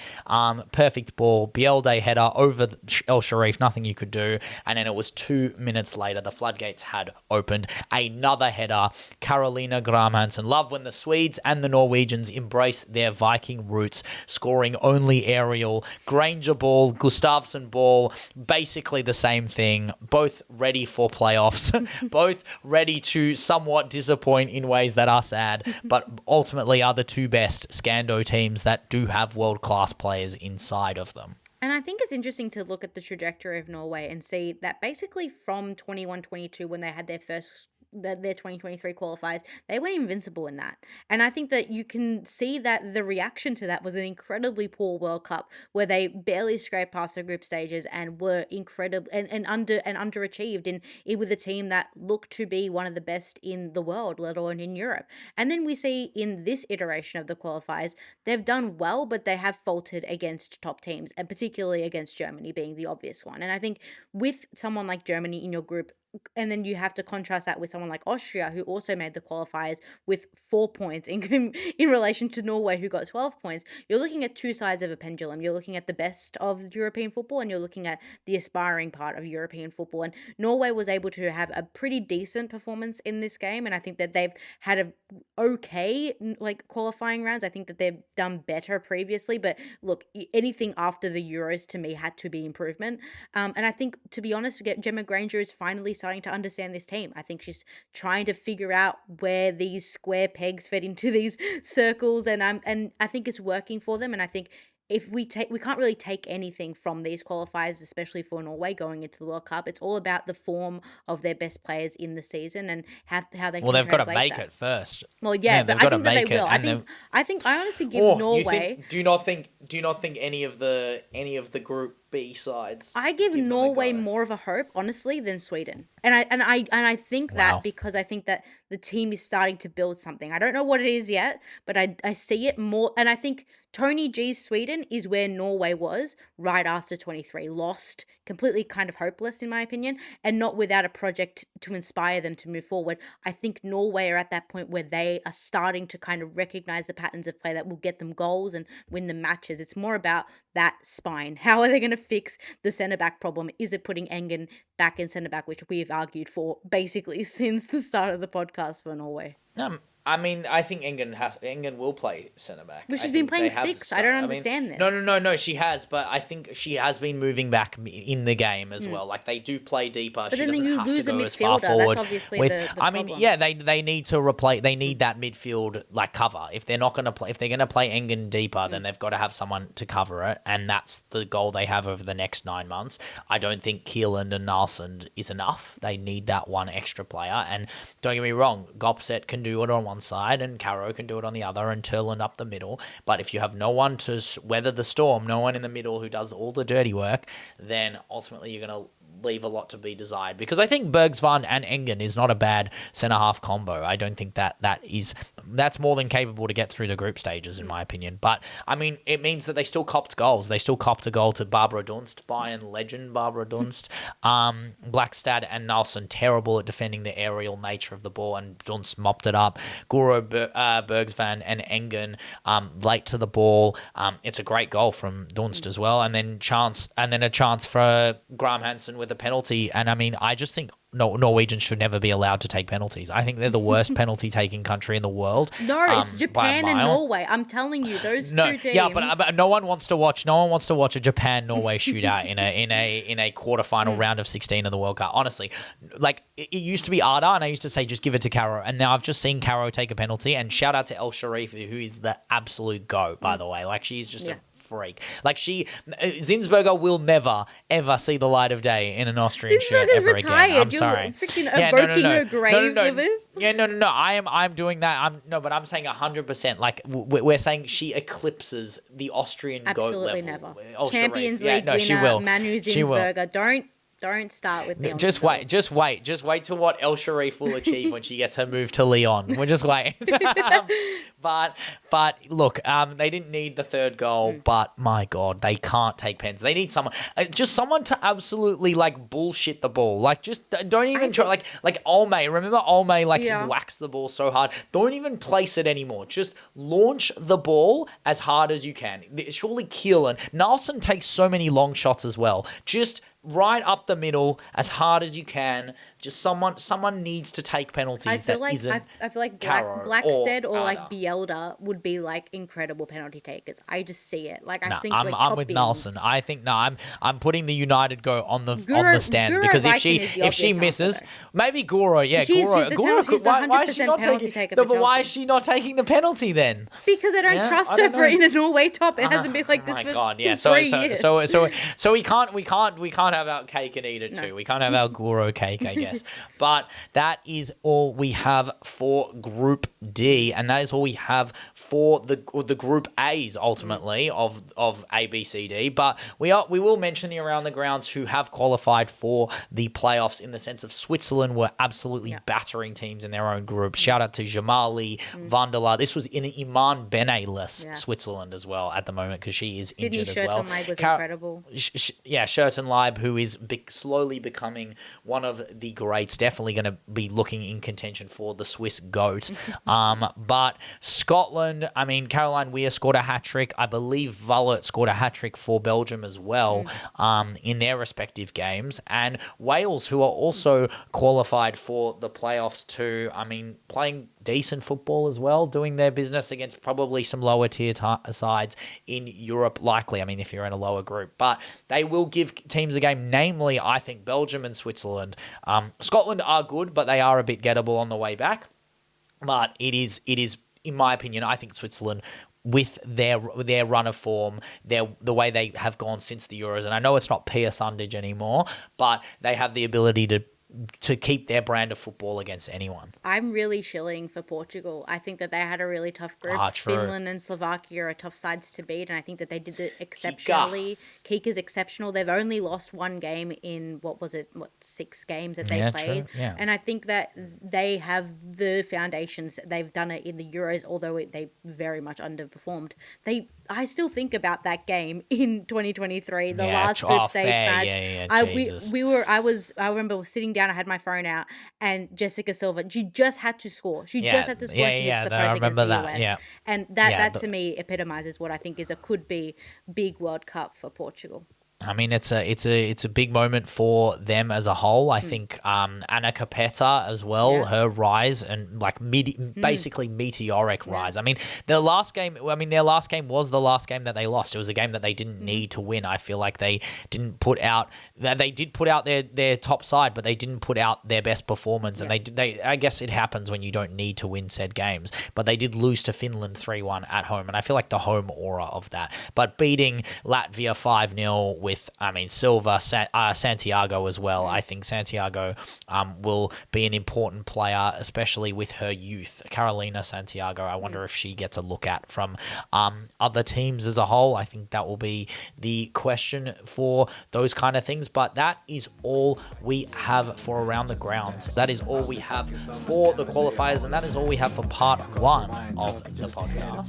perfect ball, Bielda header over El Sharif, nothing you could do, and then it was 2 minutes later, the floodgates had opened. Another header, Carolina Grahamhansen. Love when the Swedes and the Norwegians embrace their Viking roots, scoring only aerial. Grainger ball, Gustafsson ball, basically the same thing. Both ready for playoffs, both ready to somewhat disappoint in ways that are sad, but ultimately are the two best Scando teams that do have world-class players inside of them. And I think it's interesting to look at the trajectory of Norway and see that basically from 21-22, when they had their 2023 qualifiers, they went invincible in that. And I think that you can see that the reaction to that was an incredibly poor World Cup, where they barely scraped past the group stages and were incredible and underachieved in with a team that looked to be one of the best in the world, let alone in Europe. And then we see in this iteration of the qualifiers, they've done well, but they have faltered against top teams, and particularly against Germany being the obvious one. And I think with someone like Germany in your group, and then you have to contrast that with someone like Austria, who also made the qualifiers with 4 points in relation to Norway, who got 12 points. You're looking at two sides of a pendulum. You're looking at the best of European football, and you're looking at the aspiring part of European football. And Norway was able to have a pretty decent performance in this game, and I think that they've had a okay like qualifying rounds. I think that they've done better previously, but look, anything after the Euros to me had to be improvement. And I think, to be honest, Gemma Grainger is finally starting to understand this team. I think she's trying to figure out where these square pegs fit into these circles, and I think it's working for them. And I think if we can't really take anything from these qualifiers, especially for Norway going into the World Cup. It's all about the form of their best players in the season and how they. Well, can they've got to translate make that. it first. Well, yeah, but I think that they will. I think I honestly give Norway. Do you not think any of the Group B sides? I give Norway more of a hope, honestly, than Sweden, and I think that because I think that the team is starting to build something. I don't know what it is yet, but I see it more, and I think Tony G's Sweden is where Norway was right after 23, lost, completely kind of hopeless in my opinion, and not without a project to inspire them to move forward. I think Norway are at that point where they are starting to kind of recognize the patterns of play that will get them goals and win them matches. It's more about that spine. How are they going to fix the centre-back problem? Is it putting Engen back in centre-back, which we've argued for basically since the start of the podcast for Norway? I mean, I think Engen will play centre back. But she's been playing 6. I don't understand this. No, she has, but I think she has been moving back in the game as well. Like, they do play deeper. But she then doesn't you have lose to go a as far midfielder. forward. That's obviously the problem. They need to replace. They need that midfield like cover. If they're not going to play, if they're going to play Engen deeper, then they've got to have someone to cover it, and that's the goal they have over the next 9 months. I don't think Kieland and Nilsson is enough. They need that one extra player, and don't get me wrong, Gopset can do it on one side, and Caro can do it on the other, and Turland up the middle. But if you have no one to weather the storm, no one in the middle who does all the dirty work, then ultimately you're going to leave a lot to be desired. Because I think Bergsvand and Engen is not a bad centre-half combo. I don't think that's more than capable to get through the group stages, in my opinion. But, I mean, it means that they still copped goals. They still copped a goal to Barbara Dunst, Bayern legend Barbara Dunst. Blackstad and Nilsson, terrible at defending the aerial nature of the ball, and Dunst mopped it up. Guro, Bergsvand and Engen late to the ball. It's a great goal from Dunst as well. And then a chance for Graham Hansen with a penalty. And I mean, I just think Norwegians should never be allowed to take penalties. I think they're the worst penalty-taking country in the world. No, it's Japan and Norway. I'm telling you, those two teams. Yeah, but no one wants to watch a Japan-Norway shootout in a quarterfinal round of 16 of the World Cup. Honestly, like it used to be Arda, and I used to say just give it to Caro, and now I've just seen Caro take a penalty. And shout out to El Sharif, who is the absolute GOAT, by the way. Like, she's just a freak. Like, Zinsberger will never ever see the light of day in an Austrian shirt ever retired. again. I'm sorry. Freaking evoking her grave for this. Yeah, no. I'm doing that. But I'm saying 100%. Like, we're saying she eclipses the Austrian GOAT level. Absolutely never. El Champions Sharif. League winner she will. Manu Zinsberger. Don't start with me. Just wait till what El Sharif will achieve when she gets her move to Lyon. We'll just wait. But look, they didn't need the third goal, but my God, they can't take pens. They need someone to absolutely like bullshit the ball. Like, just don't even try. Like Olme. Remember Olme whacks the ball so hard. Don't even place it anymore. Just launch the ball as hard as you can. Surely Keelan. Nilsson takes so many long shots as well. Just right up the middle as hard as you can. Just someone needs to take penalties. I feel like Blackstead or like Bielda would be like incredible penalty takers. I just see it. Like, I think I'm with Nilsson. I think I'm putting the United go on the stands, because if she misses, maybe Guro. Yeah, Guro. Why is she not taking? But why is she not taking the penalty then? Because I don't trust her in a Norway top. It hasn't been like this for 3 years. So we can't have our cake and eat it too. We can't have our Guro cake, I guess. But that is all we have for Group D, and that is all we have for the Group A's ultimately of A, B, C, D. But we will mention the Around the Grounds who have qualified for the playoffs, in the sense of Switzerland were absolutely battering teams in their own group. Shout out to Jamali, Vandala. This was in Iman Benay-less Switzerland as well at the moment, because she is injured as well. Schertenleib was incredible. Schertenleib, who is slowly becoming one of the greats. Definitely going to be looking in contention for the Swiss GOAT. But Scotland, I mean, Caroline Weir scored a hat-trick. I believe Vullert scored a hat-trick for Belgium as well in their respective games. And Wales, who are also qualified for the playoffs too, I mean, playing decent football as well, doing their business against probably some lower tier sides in Europe, likely. I mean, if you're in a lower group. But they will give teams a game, namely, I think, Belgium and Switzerland. Scotland are good, but they are a bit gettable on the way back. But it is, in my opinion, I think Switzerland, with their run of form, the way they have gone since the Euros, and I know it's not Pia Sundhage anymore, but they have the ability to keep their brand of football against anyone. I'm really shilling for Portugal. I think that they had a really tough group. Finland and Slovakia are tough sides to beat, and I think that they did it exceptionally. Kika's exceptional. They've only lost one game in, 6 games that they played. True. Yeah. And I think that they have the foundations. They've done it in the Euros, although they very much underperformed. I still think about that game in 2023, the last group stage match. I remember sitting down, I had my phone out, and Jessica Silva, she just had to score. She just had to score against the press against the US. Yeah. And that to me epitomizes what I think could be big World Cup for Portugal. I mean, it's a big moment for them as a whole. I think Anna Capeta as well, her rise and basically meteoric rise. I mean, their last game was the last game that they lost. It was a game that they didn't need to win. I feel like they did put out their top side, but they didn't put out their best performance. And they I guess it happens when you don't need to win said games. But they did lose to Finland 3-1 at home, and I feel like the home aura of that. But beating Latvia 5-0 with, Silva, Santiago as well. I think Santiago will be an important player, especially with her youth. Carolina Santiago, I wonder if she gets a look at from other teams as a whole. I think that will be the question for those kind of things. But that is all we have for Around the Grounds. That is all we have for the qualifiers, and that is all we have for part 1 of the podcast.